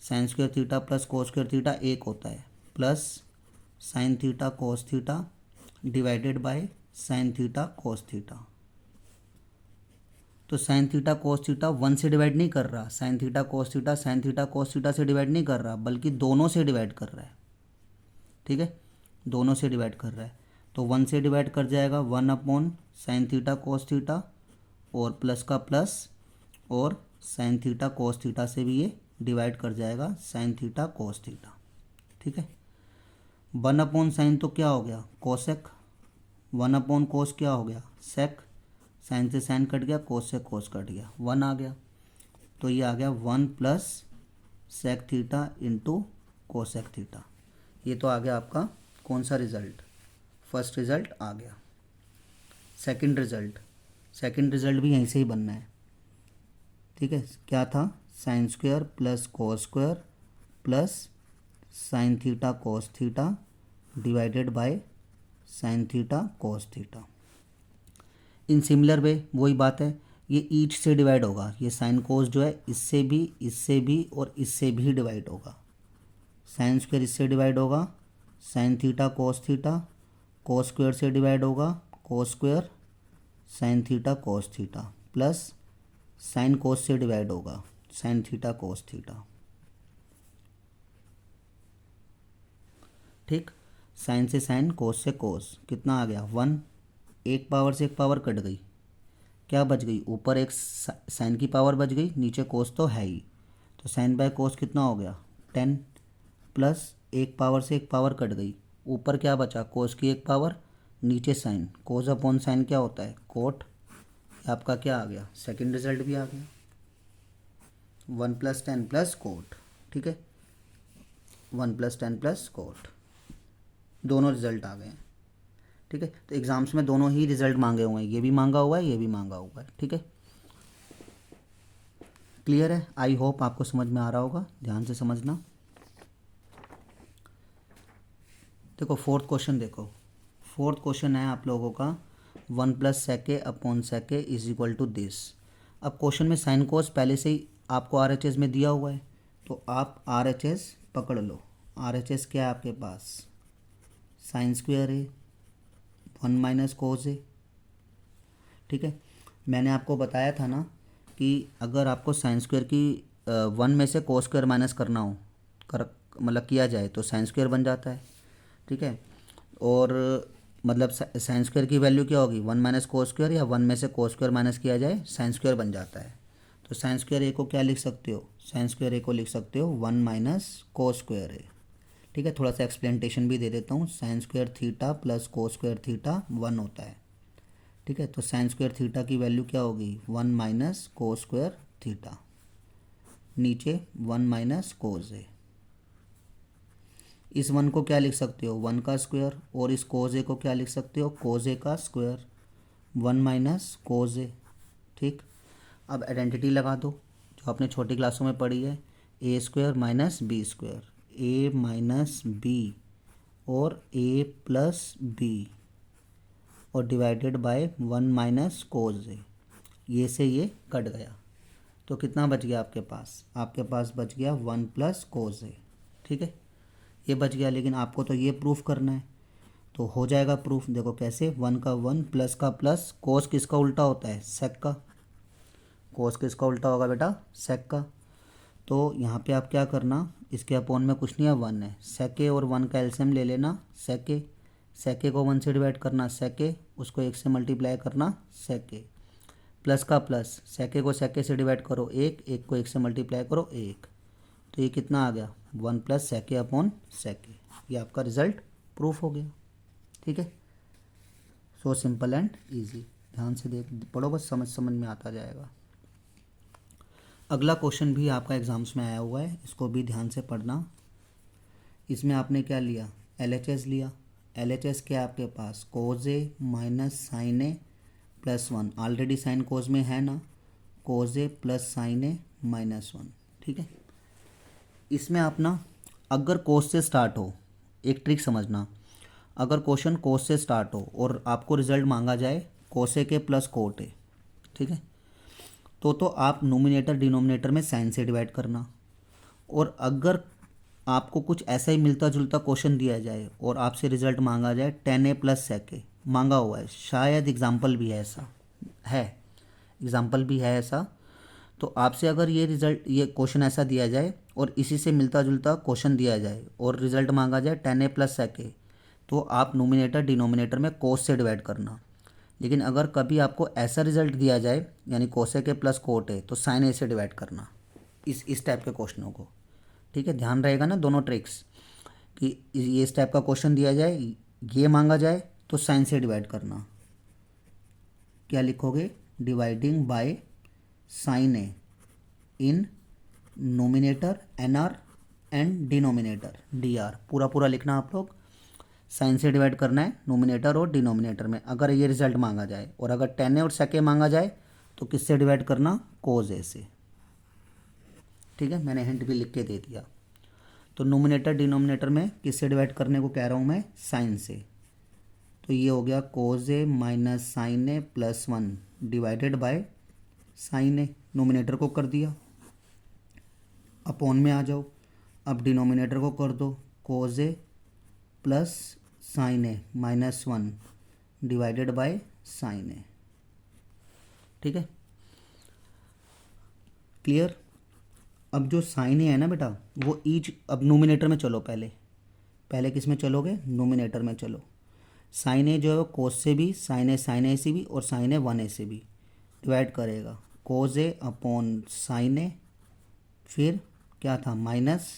Sign square theta plus cos square theta एक होता है, plus sine theta cos theta divided by sine theta cos theta. तो साइन थीटा कोस थीटा 1 से डिवाइड नहीं कर रहा, sign theta cos theta sign theta cos theta से divide नहीं कर रहा, बल्कि दोनों से डिवाइड कर रहा है। ठीक है, दोनों से डिवाइड कर रहा है। तो 1 से डिवाइड कर जाएगा 1 upon sine theta cos theta, और प्लस का प्लस, और साइन थीटा कोस थीटा से भी ये डिवाइड कर जाएगा साइन थीटा कोस थीटा। ठीक है, 1 अपॉन साइन तो क्या हो गया कोसेक, 1 अपॉन कोस क्या हो गया सेक, साइन से साइन कट गया, कोस से कोस कट गया, 1 आ गया। तो ये आ गया 1 plus sec theta into cosec theta. ये तो आ गया आपका कौन सा रिजल्ट, फर्स्ट रिजल्ट आ गया। सेकंड रिजल्ट भी यहीं से ही बनना है। ठीक है, क्या था, sine square plus cos square plus sine theta cos theta divided by sine theta cos theta. In similar वे वही बात है, ये ईच से डिवाइड होगा, ये साइन कोस जो है इससे भी और इससे भी डिवाइड होगा। साइन स्क्वायर इससे डिवाइड होगा, sign theta cos theta, cos square से डिवाइड होगा cos square sine theta cos theta, plus sine cos से डिवाइड होगा साइन थीटा कोस थीटा। ठीक, साइन से साइन कोस से कोस, कितना आ गया 1, एक पावर से एक पावर कट गई, क्या बच गई, ऊपर एक साइन की पावर बच गई, नीचे कोस तो है ही, तो साइन बाय कोस कितना हो गया 10, प्लस एक पावर से एक पावर कट गई, ऊपर क्या बचा कोस की एक पावर, नीचे साइन, कोस अपॉन साइन क्या होता है कोट। आपका क्या आ गया, सेकंड रिजल्ट भी आ गया 1 + 10 + कोट। ठीक है, 1 + 10 + कोट, दोनों रिजल्ट आ गए हैं। ठीक है, तो एग्ज़ाम्स में दोनों ही रिजल्ट मांगे हुए हैं, ये भी मांगा हुआ है, ये भी मांगा हुआ है। ठीक है, क्लियर है, आई होप आपको समझ में आ रहा होगा, ध्यान से समझना। देखो फोर्थ क्वेश्चन, देखो फोर्थ क्वेश्चन है आप लोगों का 1 + सेके अपॉन सेके इज इक्वल टू दिस। अब क्वेश्चन में साइन कोस पहले से ही आपको RHS में दिया हुआ है, तो आप RHS पकड़ लो। RHS क्या है आपके पास, साइन स्क्वायर है 1 - कोस है। ठीक है, मैंने आपको बताया था ना कि अगर आपको साइन स्क्वायर की 1 में से कोस स्क्वायर माइनस करना हो, मतलब किया जाए तो साइन स्क्वायर बन जाता है। ठीक है, और मतलब साइन स्क्वायर की वैल्यू क्या होगी 1 - कोस स्क्वायर, या 1 में से कोस स्क्वायर माइनस किया जाए साइन स्क्वायर बन जाता है। तो साइन स्क्वायर ए को क्या लिख सकते हो, साइन स्क्वायर ए को लिख सकते हो 1 - कोस स्क्वायर ए। ठीक है, थोड़ा सा एक्सप्लेनेशन भी दे देता हूँ, sign square theta plus cos square theta 1 होता है। ठीक है, तो साइन स्क्वायर थीटा की वैल्यू क्या होगी 1 - कोस स्क्वायर थीटा, नीचे 1 - कोस ए। इस 1 को क्या लिख सकते हो 1 का स्क्वायर, और इस कोस ए को क्या लिख सकते हो कोस ए का स्क्वायर, 1 - कोस ए। ठीक, अब आइडेंटिटी लगा दो जो आपने छोटी क्लासों में पढ़ी है, a square minus B square, A minus B और ए प्लस बी, और डिवाइडेड बाय 1 - कोस ए। ये से ये कट गया, तो कितना बच गया आपके पास बच गया 1 + कोस ए। ठीक है, ये बच गया, लेकिन आपको तो ये प्रूफ करना है, तो हो जाएगा प्रूफ। देखो कैसे, 1 का 1 प्लस का प्लस, कोस किसका उल्टा होता है सेक का, कोस किसका उल्टा होगा बेटा सेक का। तो यहाँ पे आप क्या करना, इसके अपॉन में कुछ नहीं है 1 है, सेके और 1 का एलसीएम ले लेना, सेके को 1 से डिवाइड करना सेके, उसको 1 से मल्टीप्लाई करना सेके, प्लस का प्लस, सेके को सेके से डिवाइड करो 1, 1 को 1 से मल्टीप्लाई करो 1, तो ये कितना आ गया 1 + सेके अपॉन सेके। ये आपका रिजल्ट प्रूफ हो गया। ठीक है, सो सिंपल एंड इजी, ध्यान से देख पढ़ो, बस समझ में आता जाएगा। अगला क्वेश्चन भी आपका एग्जाम्स में आया हुआ है, इसको भी ध्यान से पढ़ना। इसमें आपने क्या लिया LHS लिया, LHS क्या आपके पास कोस A minus sine A plus 1, already sine cos में है ना, कोस ए प्लस साइन ए -1। ठीक है, इसमें आप ना अगर कोस से स्टार्ट हो, एक ट्रिक समझना, अगर क्वेश्चन कोस से स्टार्ट हो और आपको रिजल्ट मांगा जाए कोस ए के प्लस कोट ए, ठीक है, तो आप नोमिनेटर डिनोमिनेटर में साइन से डिवाइड करना, और अगर आपको कुछ ऐसा ही मिलता जुलता क्वेश्चन दिया जाए और आपसे रिजल्ट मांगा जाए 10a प्लस sec a, मांगा हुआ है, शायद एग्जाम्पल भी है ऐसा, है एग्जाम्पल भी है ऐसा। तो आपसे अगर ये क्वेश्चन ऐसा दिया जाए और इसी से मिलता जुलता क्वेश्चन दिया जाए और रिजल्ट मांगा जाए 10a प्लस sec a, तो आप नोमिनेटर डिनोमिनेटर में कोस से डिवाइड करना। लेकिन अगर कभी आपको ऐसा रिजल्ट दिया जाए यानी कोसेक ए प्लस कोट ए, तो साइन ए से डिवाइड करना इस टाइप के क्वेश्चनों को। ठीक है, ध्यान रहेगा ना दोनों ट्रिक्स कि ये इस टाइप का क्वेश्चन दिया जाए, ये मांगा जाए तो साइन से डिवाइड करना। क्या लिखोगे? Dividing by sine A in numerator N R and denominator D R. पूरा पूरा लिखना आप लोग। साइन से डिवाइड करना है नोमिनेटर और डिनोमिनेटर में अगर ये रिजल्ट मांगा जाए, और अगर 10a और sec a मांगा जाए तो किससे डिवाइड करना? कोज ए से। ठीक है, मैंने हिंट भी लिख के दे दिया। तो नोमिनेटर डिनोमिनेटर में किससे डिवाइड करने को कह रहा हूँ मैं? साइन से। तो ये हो गया cos A minus sine A plus 1 divided by sine A. Nominator को कर दिया, अपॉन में आ जाओ। अब डिनोमिनेटर को कर दो, cos A plus sine A minus 1 divided by sine A. ठीक है, क्लियर? अब जो साइन ए है ना बेटा, वो ईच, अब नोमिनेटर में चलो, पहले किस में चलोगे? नोमिनेटर में चलो। साइन ए जो है कोस से भी, साइन ए से भी, और साइन ए 1a से भी डिवाइड करेगा। कोस ए अपॉन साइन ए, फिर क्या था? Minus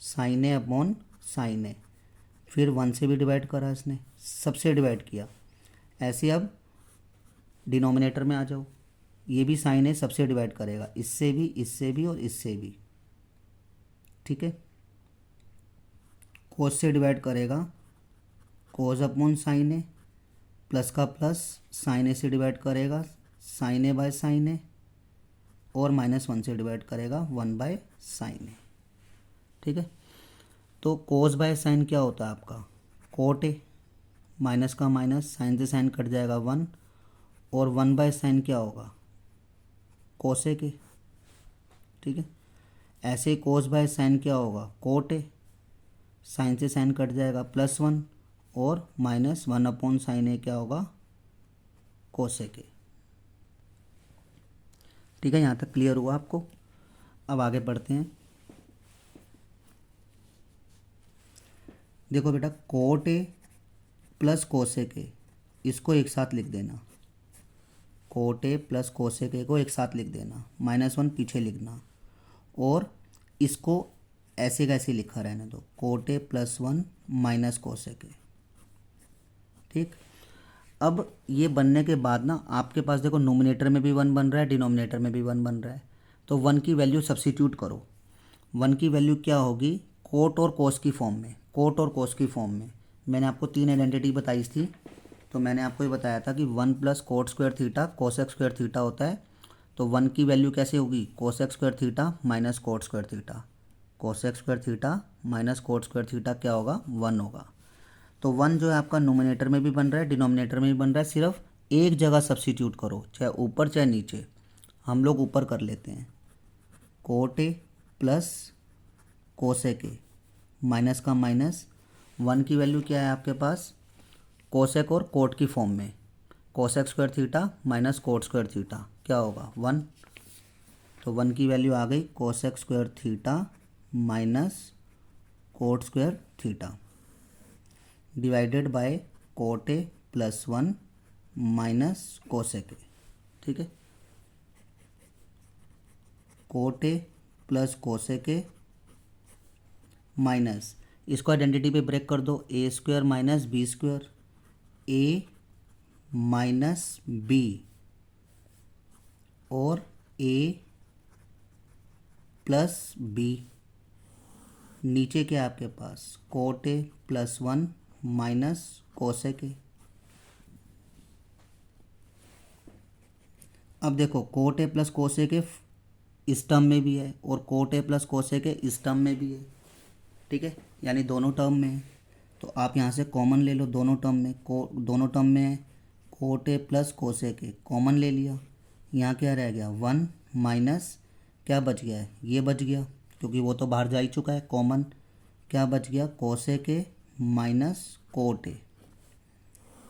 sine A upon sine ए, फिर 1 से भी डिवाइड करा इसने, सबसे डिवाइड किया। ऐसे अब डिनोमिनेटर में आ जाओ, ये भी साइन ए सबसे डिवाइड करेगा, इससे भी, इससे भी और इससे भी। ठीक है, कोस से डिवाइड करेगा, कोस अपॉन साइन ए, प्लस का प्लस, साइन ए से डिवाइड करेगा साइन ए बाय साइन ए, और -1 से डिवाइड करेगा 1 बाय साइन ए। ठीक है, तो कोस बाय साइन क्या होता है आपका? कोट ए, माइनस का माइनस, साइन से साइन कट जाएगा 1, और 1 बाय साइन क्या होगा? Cosec A. ठीक है, ऐसे ही कोस बाय साइन क्या होगा? कोट ए, साइन से साइन कट जाएगा +1, और -1 अपॉन साइन ए क्या होगा? Cosec A. ठीक है, यहाँ तक क्लियर हुआ आपको? अब आगे बढ़ते हैं। देखो बेटा, कोट ए प्लस कोसेक ए, इसको एक साथ लिख देना। कोट ए प्लस कोसेक ए को एक साथ लिख देना, -1 पीछे लिखना, और इसको ऐसे कैसे लिखा रहने दो, coat A plus 1 minus cosec A. ठीक, अब ये बनने के बाद ना आपके पास देखो नोमिनेटर में भी 1 बन रहा है, डिनोमिनेटर में भी 1 बन रहा है। तो 1 की वैल्यू सब्सिट्यूट करो। 1 की वैल्यू क्या होगी? कोट और कोस की फॉर्म में, कोट और कोस की फॉर्म में। मैंने आपको 3 आइडेंटिटी बताई थी, तो मैंने आपको ये बताया था कि 1 plus cot square theta cosec square theta होता है। तो 1 की वैल्यू कैसे होगी? Cosec square theta minus coat square theta. Cosec square theta minus coat square theta क्या होगा? 1 होगा। तो 1 जो है आपका नोमिनेटर में भी बन रहा है, डिनोमिनेटर में भी बन रहा है, सिर्फ एक जगह सब्सिट्यूट करो, चाहे ऊपर चाहे नीचे। हम लोग ऊपर कर लेते हैं, coat A plus cosec A, minus का माइनस, 1 की वैल्यू क्या है आपके पास? कोसेक और कोट की फॉर्म में, cosec square theta minus coat square theta क्या होगा? 1। तो 1 की वैल्यू आ गई cosec square theta minus coat square theta divided bye coat A plus 1 minus cosec A. ठीक है, coat A plus cosec A minus, इसको आइडेंटिटी पे ब्रेक कर दो, A square minus B square, A minus B, और A plus B. नीचे क्या है आपके पास? Cot A plus 1 minus cosec A. अब देखो cot A plus cosec A इस टर्म में भी है, और cot A plus cosec A इस टर्म में भी है। ठीक है, यानी दोनों टर्म में है। तो आप यहाँ से कॉमन ले लो, दोनों टर्म में, दोनों टर्म में है, coat A plus cosec A common ले लिया। यहाँ क्या रह गया? 1 माइनस क्या बच गया है? ये बच गया, क्योंकि वो तो बाहर जा ही चुका है कॉमन। क्या बच गया, कोसेक ए माइनस कोट ए।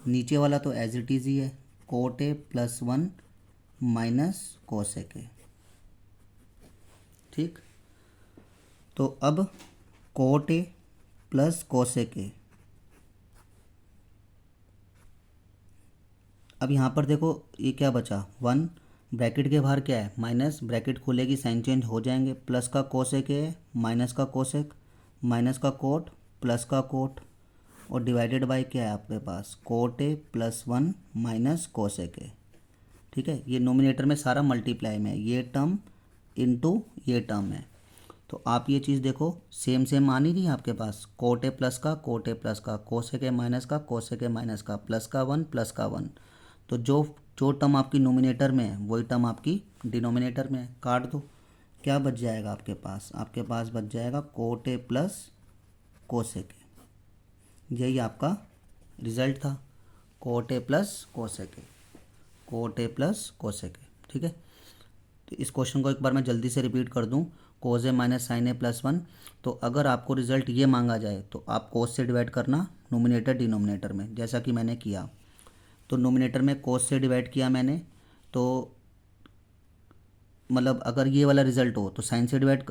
नीचे वाला तो एज इट इज़ ही है, coat A plus 1 minus cosec A. ठीक, तो अब coat A plus cosec A. अब यहाँ पर देखो ये क्या बचा, 1 ब्रैकेट के बाहर क्या है माइनस, ब्रैकेट खुलेगी साइन चेंज हो जाएंगे, प्लस का कोसेक है माइनस का कोसेक माइनस का कोट प्लस का कोट, और डिवाइडेड बाय क्या है आपके पास, cot A plus 1 minus cosec A. ठीक है, ये नोमिनेटर में सारा मल्टीप्लाई में है, ये टर्म इनटू ये टर्म है। तो आप ये चीज़ देखो सेम सेम आ नहीं रही है आपके पास, कोट ए प्लस का कोट ए प्लस का, कोसेक ए माइनस का कोसेक ए माइनस का, प्लस का 1 प्लस का 1। तो जो जो टर्म आपकी नोमिनेटर में है वही टर्म आपकी डिनोमिनेटर में है, काट दो। क्या बच जाएगा आपके पास, आपके पास बच जाएगा कोट ए प्लस कोसेक ए। यही आपका रिजल्ट था, coat A plus cosec A, coat A plus cosec A. ठीक है, तो इस क्वेश्चन को एक बार मैं जल्दी से रिपीट कर दूं, कोस A minus sine A plus 1। तो अगर आपको रिजल्ट ये मांगा जाए तो आप कोस से डिवाइड करना नोमिनेटर डिनोमिनेटर में, जैसा कि मैंने किया। तो नोमिनेटर में कोस से डिवाइड किया मैंने, तो मतलब अगर ये वाला रिजल्ट हो तो साइन से डिवाइड,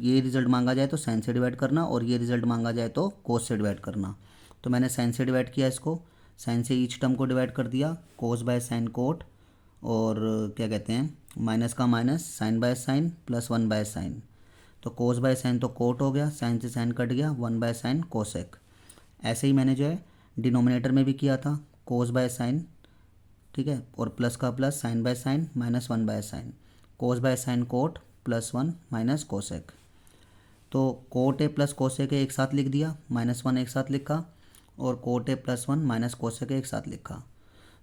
ये रिजल्ट मांगा जाए तो साइन से डिवाइड करना, और ये रिजल्ट मांगा जाए तो कोस से डिवाइड करना। तो मैंने साइन से डिवाइड किया इसको, साइन से ईच टर्म को डिवाइड कर दिया, कोस बाय साइन कोट, और क्या कहते हैं माइनस का minus, sine by sine plus 1 by sine. तो कोस बाय साइन तो कोट हो गया, साइन से साइन कट गया, 1 बाय साइन कोसेक। ऐसे ही मैंने जो है डिनोमिनेटर में भी किया था, कोस बाय साइन, ठीक है, और प्लस का plus, sine by sine minus 1 by sine, cos by sine cot plus 1 minus cosec. तो कोट ए प्लस कोसेक एक साथ लिख दिया, माइनस 1 एक साथ लिखा, और cot A plus 1 minus cosec एक साथ लिखा।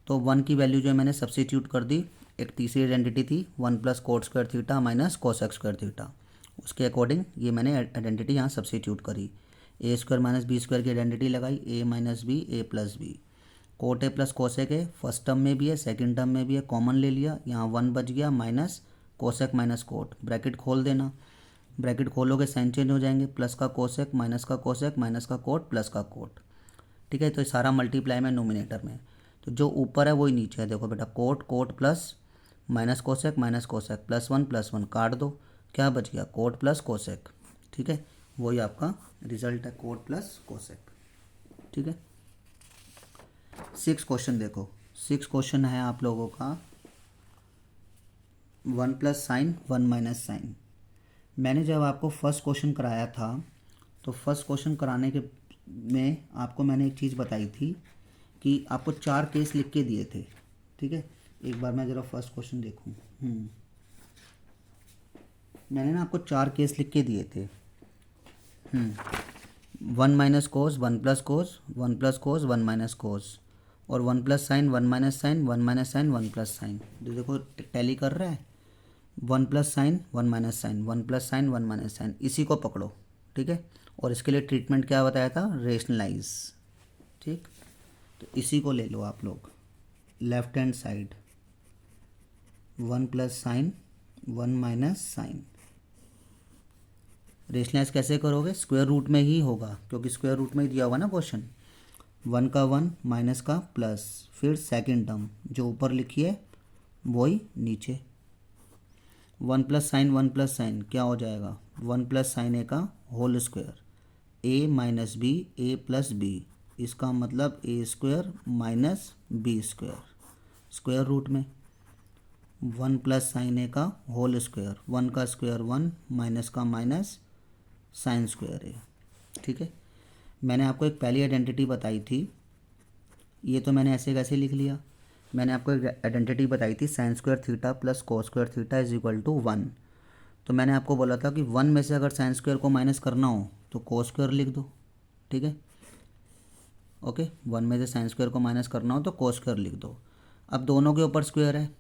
तो 1 की वैल्यू जो है मैंने सब्सिट्यूट कर दी। एक तीसरी आइडेंटिटी थी 1 plus cot square theta minus cosec square theta, उसके अकॉर्डिंग ये मैंने आइडेंटिटी यहाँ सब्सिट्यूट करी। A square minus B square की आइडेंटिटी लगाई, A minus B A plus B. Cot A plus cosec है, फर्स्ट टर्म में भी है सेकंड टर्म में भी है, कॉमन ले लिया, यहाँ 1 बच गया minus cosec minus cot, bracket खोल देना, ब्रैकेट खोलोगे साइन चेंज हो जाएंगे, प्लस का कोसेक माइनस का कोसेक माइनस का कोट प्लस का कोट। ठीक है, तो ये सारा मल्टीप्लाई में नोमिनेटर में, तो जो ऊपर है वही नीचे है। देखो बेटा, cot cot plus minus cosec plus 1 काट दो, क्या बच गया, कोट प्लस कोसेक। ठीक है, वही आपका रिजल्ट है, कोट प्लस कोसेक। ठीक है, 6 क्वेश्चन देखो, 6 क्वेश्चन है आप लोगों का 1 प्लस साइन 1 माइनस साइन। मैंने जब आपको फर्स्ट क्वेश्चन कराया था तो फर्स्ट क्वेश्चन कराने के में आपको मैंने एक चीज़ बताई थी कि आपको 4 केस लिख के दिए थे। ठीक है, एक बार मैं ज़रा फर्स्ट क्वेश्चन देखूं। मैंने ना आपको 4 केस लिख के दिए थे। 1 minus cos 1 plus cos 1 plus cos 1 minus cos, और 1 plus sine 1 minus sine 1 minus sine 1 plus sine. देखो टैली कर रहा है, 1 plus sine 1 minus sine 1 plus sine 1 minus sine, इसी को पकड़ो। ठीक है, और इसके लिए ट्रीटमेंट क्या बताया था, रेशनलाइज। ठीक, तो इसी को ले लो आप लोग, left hand side 1 plus sine 1 minus sine. Rationalise कैसे करोगे, स्क्वायर रूट में ही होगा, क्योंकि स्क्वायर रूट में ही दिया हुआ ना क्वेश्चन। 1 का 1 माइनस का प्लस, फिर सेकेंड टर्म जो ऊपर लिखी है वही नीचे। 1 प्लस साइन क्या हो जाएगा, 1 प्लस साइन ए का whole square, A minus B A plus B, इसका मतलब A square minus B square, square root में 1 प्लस साइन ए का होल स्क्वायर, 1 का स्क्वायर 1 माइनस का माइनस साइन स्क्वायर ए। ठीक है, मैंने आपको एक पहली आइडेंटिटी बताई थी, ये तो मैंने ऐसे कैसे लिख लिया, मैंने आपको एक आइडेंटिटी बताई थी sine square theta plus cos square theta is equal to 1। तो मैंने आपको बोला था कि 1 में से अगर साइन स्क्वायर को माइनस करना हो तो कोस स्क्वायर लिख दो। ठीक है, ओके, 1 में से साइन स्क्वायर को माइनस करना हो तो कोस स्क्वायर लिख दो। अब दोनों के ऊपर स्क्वायर है,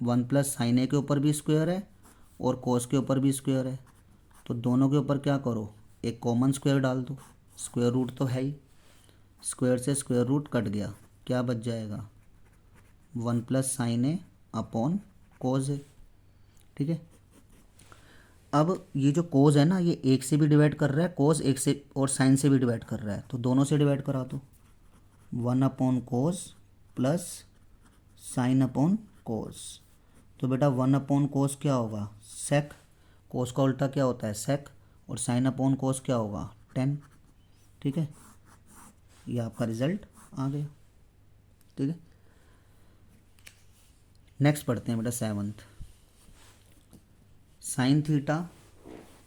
1 प्लस साइन ए के ऊपर भी स्क्वायर है और कोस के ऊपर भी स्क्वायर है, तो दोनों के ऊपर क्या करो, एक कॉमन स्क्वायर डाल दो, स्क्वायर रूट तो है ही, स्क्वायर से स्क्वायर रूट कट गया, क्या बच जाएगा, 1 प्लस साइन ए अपॉन कोस ए। ठीक है, अब ये जो कोस है ना, ये एक से भी डिवाइड कर रहा है, कोस एक से और साइन से भी डिवाइड कर रहा है, तो दोनों से डिवाइड करा दो। 1/कोस प्लस sin/कोस। तो बेटा 1/कोस क्या होगा, सेक। कोस का उल्टा क्या होता है, सेक। और sin/कोस क्या होगा, 10। ठीक है, ये आपका रिजल्ट आ गया। ठीक है, नेक्स्ट पढ़ते हैं बेटा 7th। Sine theta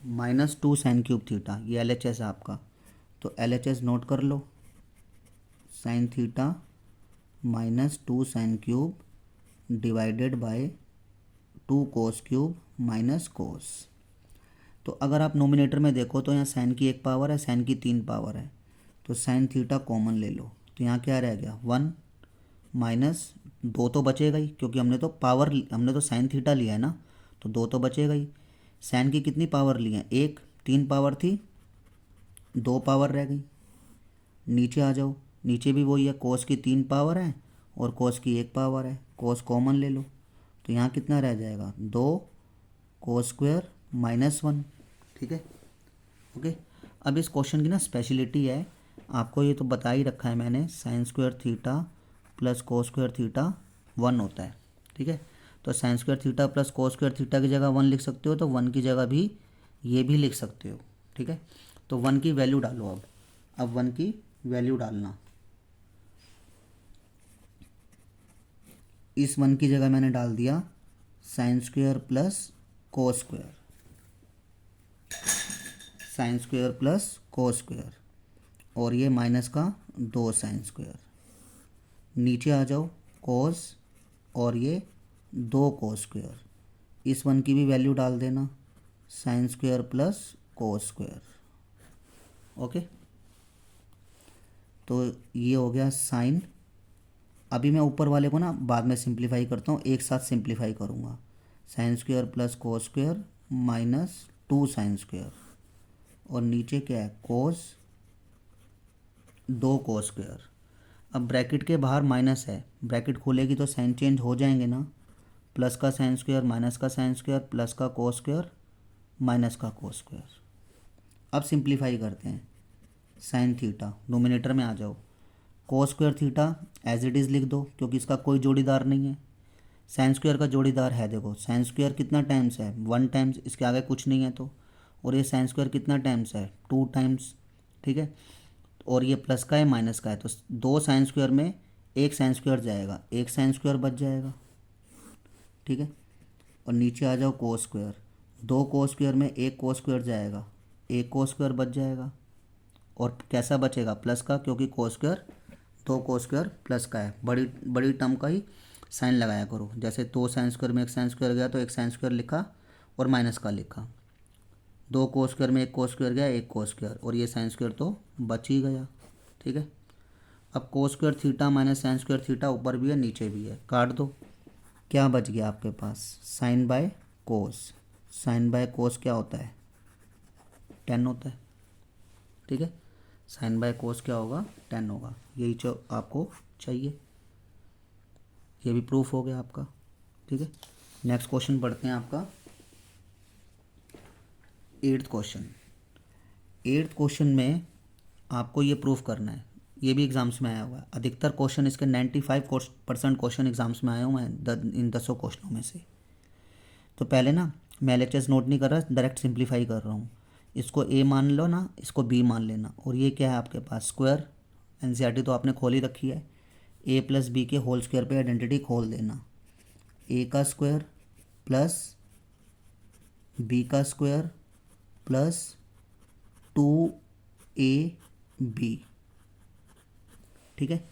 -2 sine cube theta, ये LHS है आपका, तो LHS नोट कर लो। Sine theta -2 sine cube divided by 2 cos cube minus cos. तो अगर आप नोमिनेटर में देखो तो यहाँ साइन की 1 पावर है, साइन की 3 पावर है, तो साइन थीटा कॉमन ले लो, तो यहाँ क्या रह गया 1 माइनस 2 तो बचेगा ही, क्योंकि हमने तो साइन थीटा लिया है ना, तो 2 तो बचेगा ही। साइन की कितनी पावर ली है, 1, 3 पावर थी, 2 पावर रह गई। नीचे आ जाओ, नीचे भी वही है, कोस की 3 पावर है और कोस की 1 पावर है, कोस कॉमन ले लो, तो यहाँ कितना रह जाएगा 2 कोस स्क्वायर -1। ठीक है, ओके। अब इस क्वेश्चन की ना स्पेशलिटी है, आपको ये तो बता ही रखा है मैंने, sign square theta plus cos square theta 1 होता है। ठीक है, तो sine square theta plus cos square theta की जगह 1 लिख सकते हो, तो 1 की जगह भी ये भी लिख सकते हो। ठीक है, तो 1 की वैल्यू डालो। अब 1 की वैल्यू डालना, इस 1 की जगह मैंने डाल दिया sine square plus cos square, sine square plus cos square, और ये माइनस का 2 साइन स्क्वायर। नीचे आ जाओ, कोस और ये 2 कोस स्क्वायर, इस 1 की भी वैल्यू डाल देना, sine square plus cos square. Okay, तो ये हो गया साइन। अभी मैं ऊपर वाले को ना बाद में सिंप्लीफाई करता हूँ, एक साथ सिंप्लीफाई करूँगा। Sine square plus cos square -2 sine square, और नीचे क्या है, कोस 2 कोस स्क्वायर। अब ब्रैकेट के बाहर माइनस है, ब्रैकेट खोलेगी तो साइन चेंज हो जाएंगे ना, प्लस का साइन स्क्वायर माइनस का साइन स्क्वायर प्लस का कोस स्क्वायर माइनस का कोस स्क्वायर। अब सिंप्लीफाई करते हैं, साइन थीटा नोमिनेटर में आ जाओ, cos square theta as it is लिख दो, क्योंकि इसका कोई जोड़ीदार नहीं है। साइन स्क्वायर का जोड़ीदार है, देखो साइन स्क्वायर कितना टाइम्स है, 1 टाइम्स, इसके आगे कुछ नहीं है तो। और ये साइन स्क्वायर कितना टाइम्स है, 2 टाइम्स। ठीक है, और ये प्लस का है माइनस का है, तो 2 साइन स्क्वायर में 1 साइन स्क्वायर जाएगा, 1 साइन स्क्वायर बच जाएगा। ठीक है, और नीचे आ जाओ, कोस स्क्वायर, 2 कोस स्क्वायर में 1 कोस स्क्वायर जाएगा, 1 कोस स्क्वायर बच जाएगा। और कैसा बचेगा, प्लस का, क्योंकि cos square 2 cos square plus का है, बड़ी बड़ी टर्म का ही साइन लगाया करो। जैसे 2 साइन स्क्वायर में 1 साइन स्क्वायर गया तो 1 साइन स्क्वायर लिखा और माइनस का लिखा, 2 कोस स्क्वायर में 1 कोस स्क्वायर गया, 1 कोस स्क्वायर, और ये साइन स्क्वायर तो बच ही गया। ठीक है, अब कोस square theta minus sign square theta ऊपर भी है नीचे भी है, काट दो। क्या बच गया आपके पास, sine by cos. Sine by cos क्या होता है, 10 होता है। ठीक है, साइन बाय कोस क्या होगा, 10 होगा। यही जो आपको चाहिए, ये भी प्रूफ हो गया आपका। ठीक है, नेक्स्ट क्वेश्चन पढ़ते हैं आपका 8th क्वेश्चन। 8th क्वेश्चन में आपको ये प्रूफ करना है, ये भी एग्जाम्स में आया हुआ है। अधिकतर क्वेश्चन इसके 95% क्वेश्चन एग्जाम्स में आए हुए हैं इन 10 क्वेश्चनों में से। तो पहले ना मैं LHS नोट नहीं कर रहा, डायरेक्ट सिंप्लीफाई कर रहा हूँ। इसको A मान लो ना, इसको B मान लेना, और ये क्या है आपके पास, स्क्वायर। NCERT तो आपने खोल ही रखी है, A प्लस B के होल स्क्वायर पे आइडेंटिटी खोल देना, A का स्क्वायर प्लस B का स्क्वायर प्लस 2AB। ठीक है,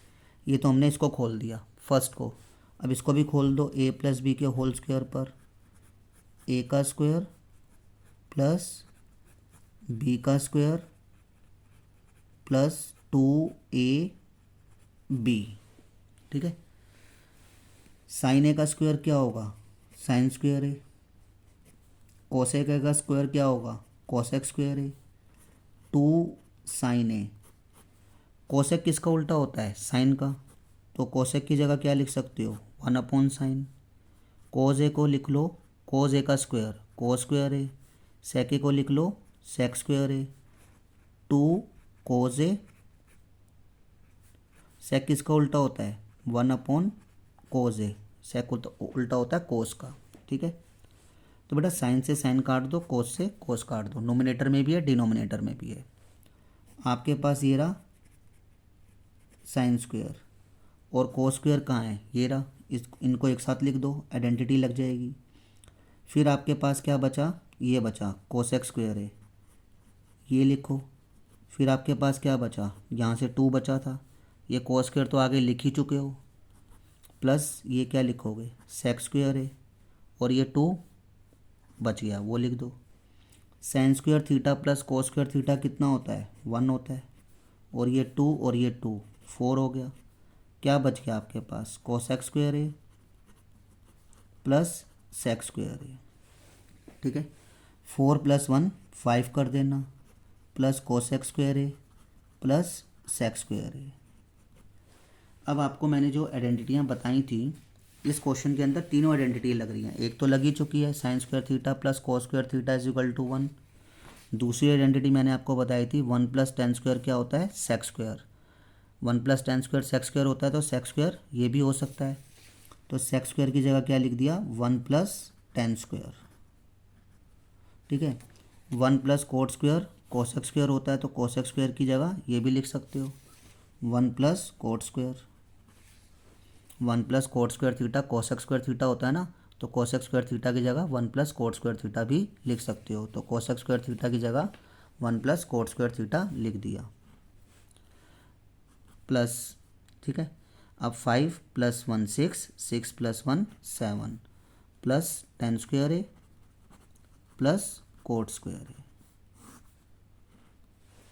ये तो हमने इसको खोल दिया फर्स्ट को। अब इसको भी खोल दो, A प्लस B के होल स्क्वायर पर A का स्क्वायर प्लस B का स्क्वायर प्लस 2AB। ठीक है, साइन A का स्क्वायर क्या होगा, sine square A। Cosec A का स्क्वायर क्या होगा, cosec square A। 2 sine A, cosec किसका उल्टा होता है, साइन का, तो कोसेक की जगह क्या लिख सकते हो, 1/साइन। कोस A को लिख लो, कोस A का स्क्वायर कोस स्क्वायर A, सेक ए को लिख लो सेक स्क्वायर ए, 2 कोज ए, सेक किसका उल्टा होता है 1 अपॉन कोज ए, सेक उल्टा होता है कोस का, ठीक है। तो बेटा साइन से साइन काट दो, कोस से कोस काट दो, नोमिनेटर में भी है डिनोमिनेटर में भी है। आपके पास ये रहा साइन स्क्वायर और कोस स्क्वायर कहाँ है, ये रहा, इनको एक साथ लिख दो, आइडेंटिटी लग जाएगी। फिर आपके पास क्या बचा, ये बचा कोसेक स्क्वायर है, ये लिखो। फिर आपके पास क्या बचा, यहाँ से 2 बचा था, ये कोस स्क्वायर तो आगे लिख ही चुके हो, प्लस ये क्या लिखोगे सेक स्क्वायर है, और ये 2 बच गया वो लिख दो। Sign square theta plus cos square theta कितना होता है 1 होता है, और ये 2 और ये 2 4 हो गया। क्या बच गया आपके पास कोसेक स्क्वायर है प्लस सेक स्क्वायर है, ठीक है। 4 + 1 5 कर देना, प्लस कोसेक स्क्वायर है प्लस सेक स्क्वायर है। अब आपको मैंने जो आइडेंटिटियाँ बताई थी इस क्वेश्चन के अंदर तीनों आइडेंटिटी लग रही हैं। एक तो लगी चुकी है sine square theta plus cos square theta is equal to 1। दूसरी आइडेंटिटी मैंने आपको बताई थी 1 + tan स्क्वायर क्या होता है sec square, 1 + tan square sec square होता है, तो सेक स्क्वायर ये भी हो सकता है। तो सेक स्क्वायर की जगह क्या लिख दिया 1 + tan स्क्वायर, ठीक है। 1 + कोट स्क्वायर कोसेक स्क्वायर होता है, तो कोसेक स्क्वायर की जगह ये भी लिख सकते हो 1 + coat square. 1 + coat square theta cosec square theta होता है ना, तो कोसेक स्क्वायर थीटा की जगह 1 + कोट स्क्वायर थीटा भी लिख सकते हो। तो कोसेक स्क्वायर थीटा की जगह 1 + कोट स्क्वायर थीटा लिख दिया, प्लस, ठीक है। अब 5 + 1 6, 6 + 1 7, प्लस tan स्क्वायर है प्लस कोट स्क्वायर है,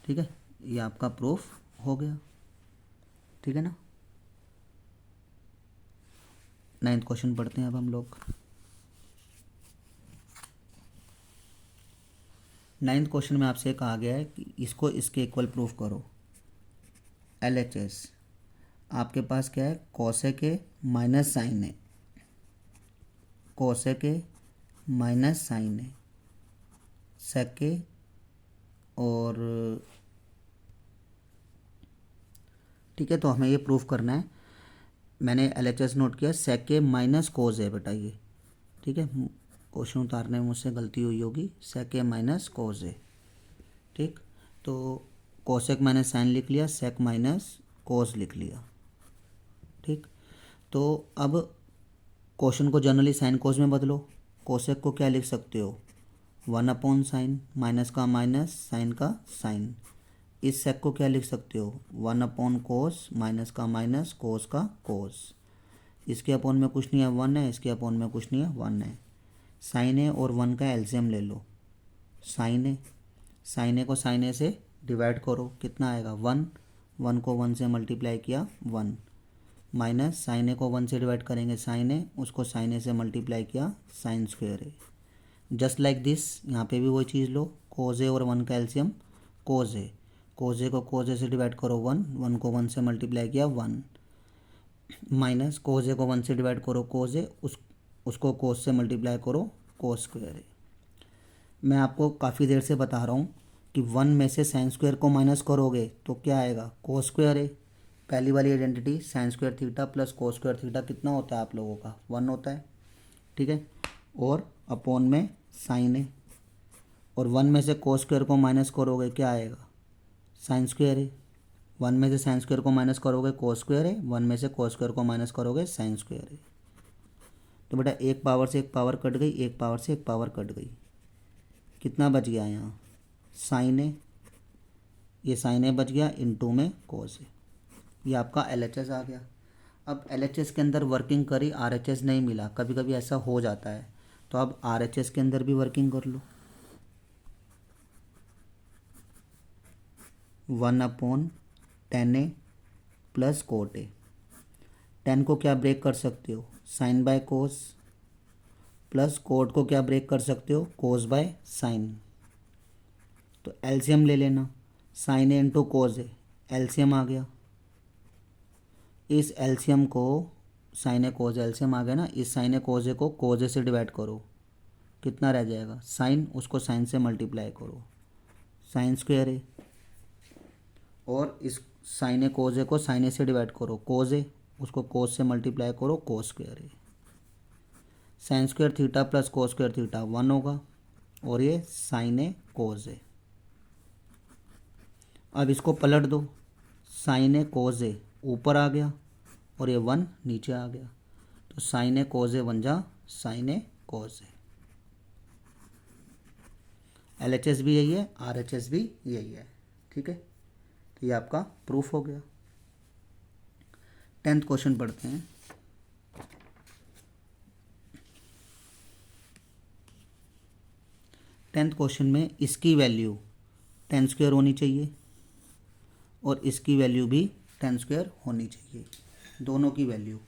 ठीक है। ये आपका प्रूफ हो गया, ठीक है ना। 9th क्वेश्चन पढ़ते हैं अब हम लोग। 9th क्वेश्चन में आपसे कहा गया है कि इसको इसके इक्वल प्रूफ करो। LHS आपके पास क्या है कोसेक ए माइनस साइन है, कोसेक ए माइनस साइन है, सेक ए और, ठीक है। तो हमें ये प्रूफ करना है, मैंने LHS नोट किया सेक ए माइनस कोज है बेटा ये, ठीक है। क्वेश्चन उतारने में मुझसे गलती हुई होगी, सेक ए माइनस कोज है, ठीक। तो कोसेक मैंने साइन लिख लिया, सेक माइनस कोस लिख लिया, ठीक। तो अब क्वेश्चन को जनरली साइन कोस में बदलो। कोसेक को क्या लिख सकते हो 1 अपॉन साइन, माइनस का माइनस साइन का साइन। इस सेक को क्या लिख सकते हो 1 अपॉन कोस, माइनस का माइनस कोस का कोस। इसके अपॉन में कुछ नहीं है 1 है, इसके अपॉन में कुछ नहीं है 1 है। साइन ए और 1 का एलसीएम ले लो, साइन ए, साइन ए को साइन ए से डिवाइड करो, कितना आएगा 1, 1 को 1 से मल्टीप्लाई किया 1, माइनस साइन ए को 1 से डिवाइड करेंगे साइन ए, उसको साइन ए से मल्टीप्लाई किया sign square A. Just like this यहाँ पे भी वही चीज़ लो, कोज ए और 1 का एलसीएम कोज ए, कोज ए को कोज ए से डिवाइड करो 1, 1 को 1 से मल्टीप्लाई किया 1, माइनस कोज ए को 1 से डिवाइड करो कोज ए, उसको कोस से मल्टीप्लाई करो कोस स्क्वायर ए। मैं आपको काफ़ी देर से बता रहा हूँ कि 1 में से साइन स्क्वायर को माइनस करोगे तो क्या आएगा कोस स्क्वायर ए। पहली वाली identity sine square theta plus cos square theta कितना होता है आप लोगों का 1 होता है, ठीक है। और अपॉन में साइन ए, और 1 में से कोस स्क्वायर को माइनस करोगे क्या आएगा साइन स्क्वायर ए। 1 में से साइन स्क्वायर को माइनस करोगे कोस स्क्वायर ए, 1 में से कोस स्क्वायर को माइनस करोगे साइन स्क्वायर ए। तो बेटा एक पावर से एक पावर कट गई, एक पावर से एक पावर कट गई, कितना बच गया यहाँ साइन ए, ये साइन ए बच गया, इनटू में कोस ए। ये आपका LHS आ गया। अब LHS के अंदर वर्किंग करी, RHS नहीं मिला, कभी कभी ऐसा हो जाता है, तो अब RHS के अंदर भी वर्किंग कर लो। 1 upon tan A plus cot A, tan को क्या ब्रेक कर सकते हो sine by cos, plus cot को क्या ब्रेक कर सकते हो कोस बाय साइन। तो एलसीएम ले लेना, sine A into cos A, LCM आ गया। इस एलसीएम को साइन ए कोस एलसीएम आ गया ना, इस साइन ए कोस ए को कोस ए से डिवाइड करो, कितना रह जाएगा साइन, उसको साइन से मल्टीप्लाई करो साइन स्क्वायर ए, और इस साइन ए कोज ए को साइन ए से डिवाइड करो कोज ए, उसको कोस से मल्टीप्लाई करो cos square A. Sine square theta plus cos square theta 1 होगा, और ये साइन ए कोज ए। अब इसको पलट दो, साइन ए कोज ए ऊपर आ गया और ये 1 नीचे आ गया, तो साइन ए कोज ए बन जा साइन ए कोज ए। LHS भी यही है, RHS भी यही है, ठीक है। तो ये आपका प्रूफ हो गया। 10th क्वेश्चन पढ़ते हैं। टेंथ क्वेश्चन में इसकी वैल्यू 10 स्क्वायर होनी चाहिए और इसकी वैल्यू भी 10 स्क्वायर होनी चाहिए, दोनों की वैल्यू।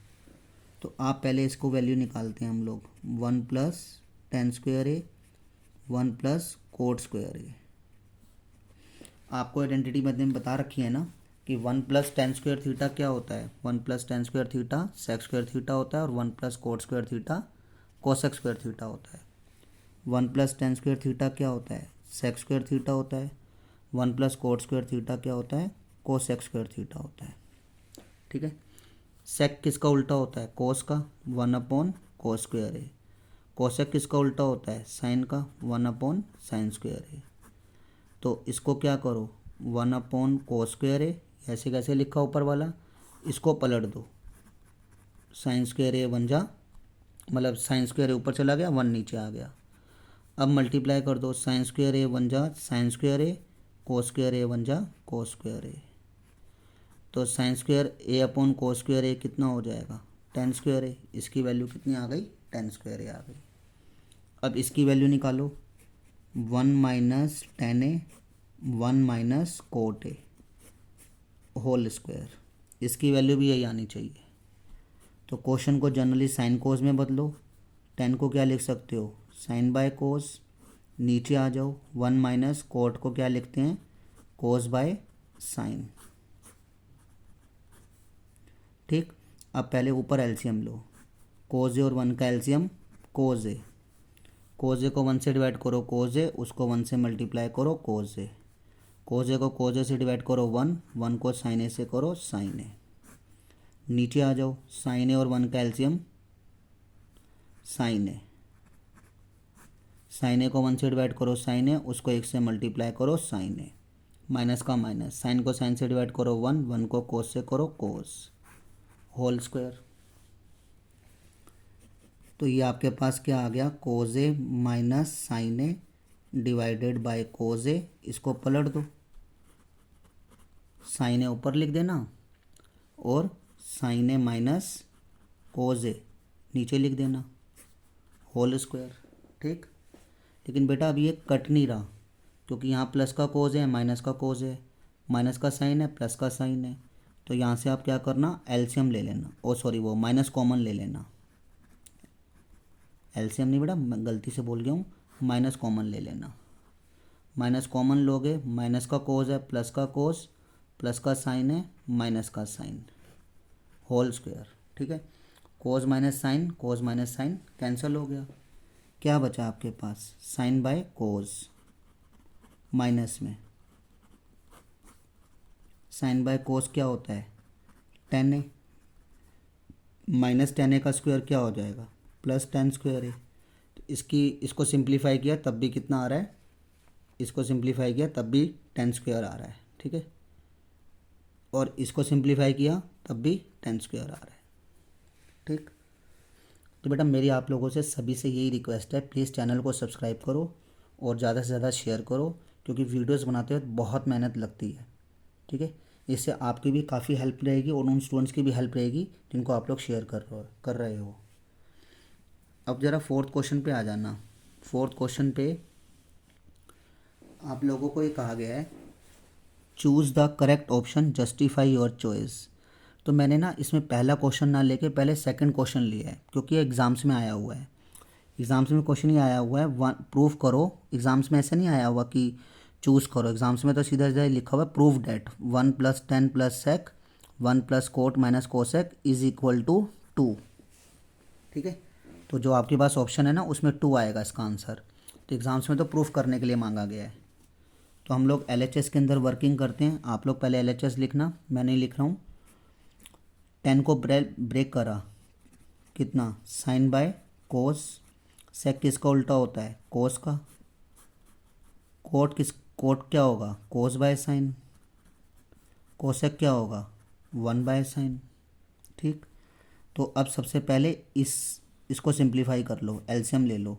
तो आप पहले इसको वैल्यू निकालते हैं हम लोग, 1 प्लस 10 स्क्वायर ए 1 प्लस कोट स्क्वायर ए। आपको आइडेंटिटी मेथड में बता रखी है ना कि 1 प्लस 10 स्क्वायर थीटा क्या होता है, 1 plus 10 square theta sec square theta होता है, और 1 plus cot square theta cosec square theta होता है। 1 प्लस 10 स्क्वायर थीटा क्या होता है, सेक स्क्वायर थीटा होता है। 1 प्लस कोट स्क्वायर थीटा क्या होता है, कोसेक स्क्वायर थीटा होता है, ठीक है। सेक किसका उल्टा होता है, कोस का, 1 अपॉन कोस स्क्वायर ए। कोसेक किसका उल्टा होता है, साइन का, 1 अपॉन साइन स्क्वायर ए। तो इसको क्या करो, 1 अपॉन कोस स्क्वायर ए, ऐसे कैसे लिखा ऊपर वाला, इसको पलट दो, साइन स्क्वायर ए बन जा, मतलब साइन स्क्वायर ए ऊपर चला गया 1 नीचे आ गया। अब मल्टीप्लाई कर दो, साइन स्क्वायर ए बन जा साइन स्क्वायर ए, कोस स्क्वायर ए बन जा कोस स्क्वायर ए। तो साइन स्क्वायर ए अपॉन कोस स्क्वायर ए कितना हो जाएगा, 10 स्क्वायर ए। इसकी वैल्यू कितनी आ गई, 10 स्क्वायर ए आ गई। अब इसकी वैल्यू निकालो, 1 minus 10 A 1 minus cot A whole square, इसकी वैल्यू भी यही आनी चाहिए। तो क्वेश्चन को जनरली साइन कोस में बदलो, 10 को क्या लिख सकते हो, साइन बाय कोस, नीचे आ जाओ, 1 माइनस कोट को क्या लिखते हैं, कोस बाय साइन, ठीक। अब पहले ऊपर एलसीएम लो, कोस ए और 1 का एलसीएम कोस ए, कोस ए को 1 से डिवाइड करो कोस ए, उसको 1 से मल्टीप्लाई करो कोस ए, कोस ए को कोस ए से डिवाइड करो 1, 1 को साइन ए से करो साइन ए। नीचे आ जाओ, साइन ए और 1 का एलसीएम साइन ए, साइन ए को 1 से डिवाइड करो साइन ए, उसको 1 से मल्टीप्लाई करो साइन ए, माइनस का माइनस, साइन को साइन से डिवाइड करो 1, 1 को कोस से करो कोस होल स्क्वायर। तो ये आपके पास क्या आ गया, cos A minus sine A divided by cos A. इसको पलट दो, साइन ए ऊपर लिख देना और साइन ए माइनस कोस ए नीचे लिख देना होल स्क्वायर, ठीक। लेकिन बेटा अभी ये कट नहीं रहा, क्योंकि यहाँ प्लस का कोस है माइनस का कोस है, माइनस का साइन है प्लस का साइन है। तो यहाँ से आप क्या करना, एलसीएम ले लेना, ओ सॉरी वो माइनस कॉमन ले लेना, एलसीएम नहीं बेटा मैं गलती से बोल गया हूँ, माइनस कॉमन ले लेना। माइनस कॉमन लोगे, माइनस का कोस है प्लस का कोस, प्लस का साइन है माइनस का साइन होल स्क्वायर, ठीक है। कोस माइनस साइन कैंसिल हो गया, क्या बचा आपके पास, साइन बाय कोस, माइनस में साइन बाय कोस क्या होता है, 10 ए, माइनस 10 ए का स्क्वायर क्या हो जाएगा, प्लस 10 स्क्वायर ए। तो इसको सिंप्लीफाई किया तब भी कितना आ रहा है, इसको सिंप्लीफाई किया तब भी 10 स्क्वायर आ रहा है, ठीक है। और इसको सिंप्लीफाई किया तब भी 10 स्क्वायर आ रहा है, ठीक। तो बेटा मेरी आप लोगों से सभी से यही रिक्वेस्ट है, प्लीज़ चैनल को सब्सक्राइब करो और ज़्यादा से ज़्यादा शेयर करो, क्योंकि वीडियोस बनाते वक्त बहुत मेहनत लगती है, ठीक है। इससे आपकी भी काफ़ी हेल्प रहेगी और उन स्टूडेंट्स की भी हेल्प रहेगी जिनको आप लोग शेयर कर रहे हो। अब ज़रा 4th क्वेश्चन पे आ जाना। 4th क्वेश्चन पे आप लोगों को ये कहा गया है, choose the correct option, justify your choice. तो मैंने ना इसमें पहला क्वेश्चन ना लेके पहले सेकंड क्वेश्चन लिया है, क्योंकि ये एग्ज़ाम्स में आया हुआ है। एग्ज़ाम्स में क्वेश्चन ही आया हुआ है, प्रूफ करो। एग्ज़ाम्स में ऐसे नहीं आया हुआ कि चूज़ करो, एग्ज़ाम्स में तो सीधा सीधा लिखा हुआ है prove that 1 + 10 + sec 1 + cot minus cosec is equal to 2, ठीक है। तो जो आपके पास ऑप्शन है ना उसमें 2 आएगा इसका आंसर। तो एग्ज़ाम्स में तो प्रूफ करने के लिए मांगा गया है। तो हम लोग LHS के अंदर वर्किंग करते हैं। आप लोग पहले LHS लिखना, मैं नहीं लिख रहा हूँ। 10 को ब्रेक करा, कितना, साइन बाय कोस। सेक किसका उल्टा होता है, कोस का। कोट क्या होगा, कोस बाय साइन। कोसेक क्या होगा, 1 बाय साइन। ठीक। तो अब सबसे पहले इसको सिंप्लीफाई कर लो, एलसीएम ले लो।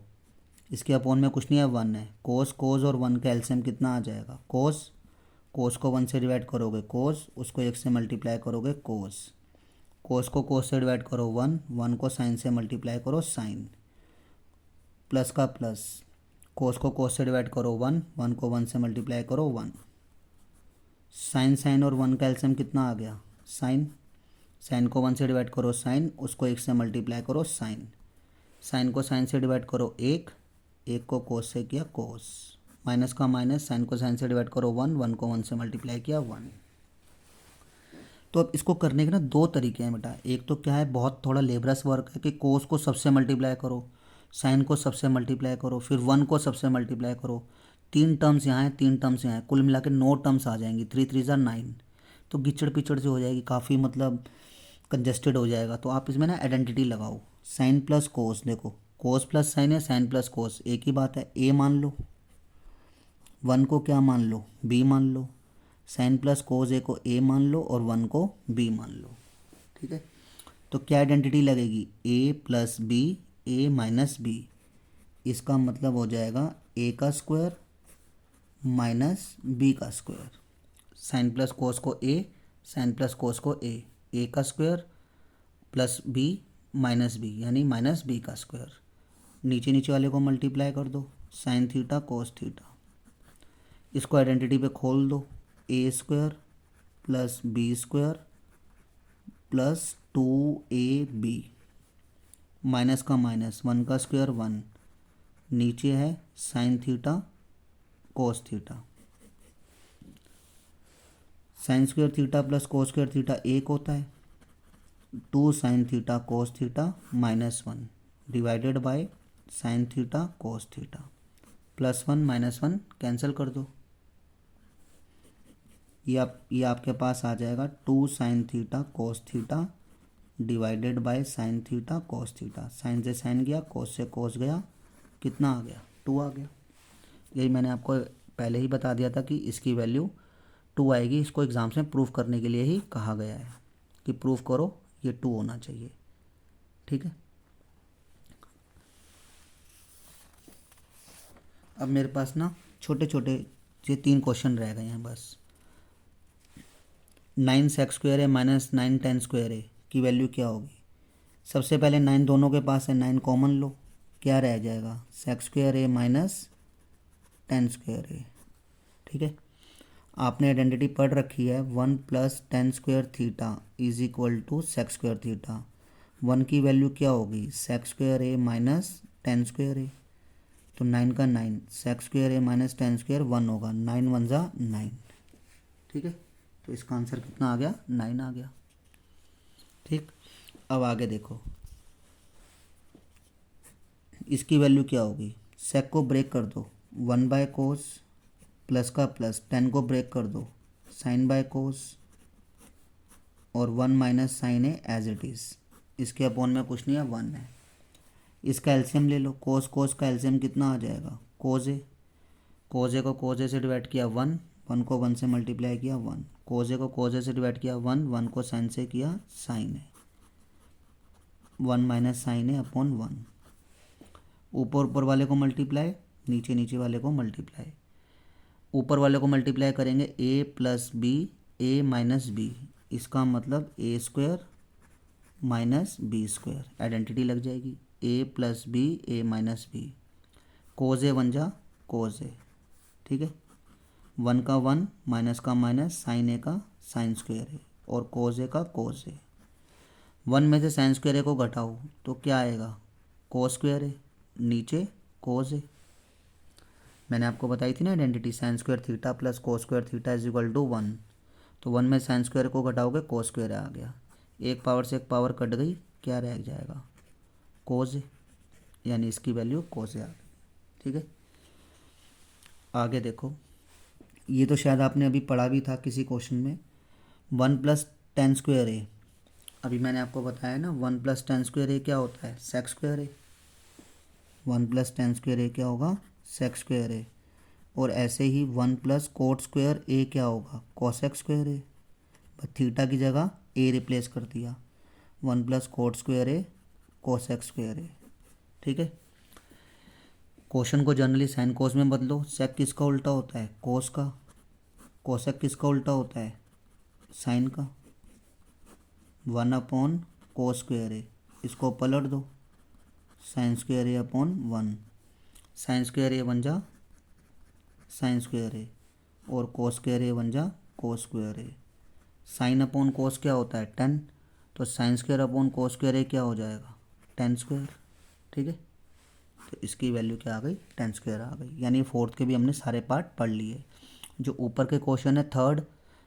इसके अपोन में कुछ नहीं है, 1 है। कोस और 1 का एलसीएम कितना आ जाएगा, कोस को 1 से डिवाइड करोगे कोस, उसको 1 से मल्टीप्लाई करोगे कोस को कोस से डिवाइड करो 1 को साइन से मल्टीप्लाई करो साइन। प्लस का प्लस, कोस से डिवाइड करो 1 को 1 से मल्टीप्लाई करो 1। साइन और 1 का एलसीएम कितना आ गया, साइन को 1 से डिवाइड करो साइन, उसको 1 से मल्टीप्लाई करो साइन को साइन से डिवाइड करो 1 को कोस से किया कोस। माइनस का माइनस, साइन को साइन से डिवाइड करो 1 को 1 से मल्टीप्लाई किया 1। तो अब इसको करने के ना 2 तरीके हैं बेटा। एक तो क्या है, बहुत थोड़ा लेबरस वर्क है कि कोस को सबसे मल्टीप्लाई करो, साइन को सबसे मल्टीप्लाई करो, फिर 1 को सबसे मल्टीप्लाई करो। 3 टर्म्स यहाँ हैं, 3 टर्म्स यहाँ हैं, कुल मिला के 9 टर्म्स आ जाएंगी। 3 3 ज़ा 9। तो गिचड़ पिचड़ से हो जाएगी, काफ़ी मतलब कंजेस्टेड हो जाएगा। तो आप इसमें ना आइडेंटिटी लगाओ, साइन प्लस कोस। देखो कोस प्लस साइन है, साइन प्लस कोस एक ही बात है। ए मान लो, 1 को क्या मान लो, बी मान लो। साइन प्लस कोस ए को ए मान लो और 1 को बी मान लो। ठीक है। तो क्या आइडेंटिटी लगेगी, A plus B, A minus B. इसका मतलब हो जाएगा ए का स्क्वायर माइनस बी का स्क्वायर। साइन प्लस कोस को ए, साइन प्लस कोस को ए का square plus B minus B, यानी माइनस बी का स्क्वायर। नीचे नीचे वाले को मल्टीप्लाई कर दो, साइन थीटा कोस थीटा। इसको आइडेंटिटी पे खोल दो, A square plus B square plus 2ab। Minus का माइनस, 1 का स्क्वायर 1। नीचे है sine theta cos theta. Sine square theta plus cos square theta 1 होता है। 2 sine theta cos theta minus 1 divided by sine theta cos theta. Plus 1 minus 1 cancel कर दो। ये आपके पास आ जाएगा 2 sine theta cos theta divided by sine theta cos theta. Sine से साइन गया, कोस से कोस गया, कितना आ गया, 2 आ गया। यही मैंने आपको पहले ही बता दिया था कि इसकी वैल्यू 2 आएगी। इसको एग्ज़ाम्स में प्रूफ करने के लिए ही कहा गया है कि प्रूफ करो ये 2 होना चाहिए। ठीक है। अब मेरे पास ना छोटे छोटे ये 3 क्वेश्चन रह गए हैं बस। 9 सेक स्क्वायर है माइनस 9 टेन स्क्वायर है की वैल्यू क्या होगी। सबसे पहले 9 दोनों के पास है, 9 कॉमन लो, क्या रह जाएगा, सेक स्क्वायर है माइनस टेन स्क्वायर है। ठीक है। आपने आइडेंटिटी पढ़ रखी है, 1 plus tan square theta is equal to sec square theta. 1 की वैल्यू क्या होगी, सेक स्क्वायर है माइनस टेन स्क्वायर है। तो 9 का 9, सेक स्क्वायर है माइनस टेन स्क्वायर 1 होगा, 9 1 ज़ा 9। ठीक है। तो इसका आंसर कितना आ गया, 9 आ गया। ठीक। अब आगे देखो, इसकी वैल्यू क्या होगी, सेक को ब्रेक कर दो, 1 बाय कोस प्लस का प्लस, 10 को ब्रेक कर दो, साइन बाय कोस और 1 माइनस साइन है एज इट इज़। इसके अपोन में कुछ नहीं है, 1 है। इसका एलसीएम ले लो, कोस का एलसीएम कितना आ जाएगा, कोस ए को कोस ए से डिवाइड किया 1 को 1 से मल्टीप्लाई किया 1। कोस ए को कोस ए से डिवाइड किया 1 को साइन से किया साइन है, 1 माइनस साइन है अपॉन 1। ऊपर वाले को मल्टीप्लाई, नीचे वाले को मल्टीप्लाई। ऊपर वाले को मल्टीप्लाई करेंगे A plus B, A minus B, इसका मतलब A square minus B square. Identity लग जाएगी, A plus B, A minus B. Cos A 1 जा कोस ए। ठीक है। 1 का 1 माइनस का माइनस, साइन ए का साइन स्क्वायर है और कोस ए का कोस ए। 1 में से साइन स्क्वायर ए को घटाओ तो क्या आएगा, कोस स्क्वायर है, नीचे कोस है। मैंने आपको बताई थी ना identity, sine square theta plus cos square theta is equal to 1। तो 1 में साइन स्क्वायर को घटाओगे कोस स्क्वायर आ गया, एक पावर से एक पावर कट गई, क्या रह जाएगा, कोस है। यानी इसकी वैल्यू कोस ए आ गई। ठीक है, आगे देखो, ये तो शायद आपने अभी पढ़ा भी था किसी क्वेश्चन में, 1 + tan² ए। अभी मैंने आपको बताया ना 1 + tan² ए क्या होता है, sec² ए। 1 + tan² ए क्या होगा, sec² ए। और ऐसे ही 1 + cot² ए क्या होगा, cosec² ए। बस थीटा की जगह ए रिप्लेस कर दिया, 1 + cot² ए cosec² ए। ठीक है, क्वेश्चन को जनरली साइन कोस में बदलो। सेक किसका उल्टा होता है, कोस का। कोसेक किसका उल्टा होता है, साइन का। 1/cos² ए, इसको पलट दो, sin²a/1। sin² ए बन जा sin² ए और cos² ए बन जा cos² ए। sin/cos क्या होता है, 10, तो sin²/cos² ए क्या हो जाएगा, tan²। ठीक है, तो इसकी वैल्यू क्या आ गई, tan² आ गई। यानी फोर्थ के भी हमने सारे पार्ट पढ़ लिए। जो ऊपर के क्वेश्चन है थर्ड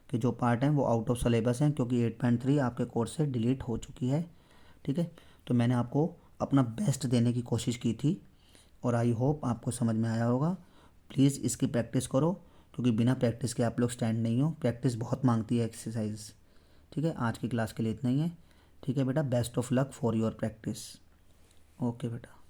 के जो पार्ट हैं वो आउट ऑफ सिलेबस हैं, क्योंकि 8.3 आपके कोर्स से डिलीट हो चुकी है। ठीक है, तो मैंने आपको अपना बेस्ट देने की कोशिश की थी और आई होप आपको समझ में आया होगा। प्लीज़ इसकी प्रैक्टिस करो, क्योंकि बिना प्रैक्टिस के आप लोग स्टैंड नहीं हो। प्रैक्टिस बहुत मांगती है एक्सरसाइज। ठीक है, आज की क्लास के लिए इतना ही है। ठीक है बेटा, best of luck for your practice. Okay बेटा।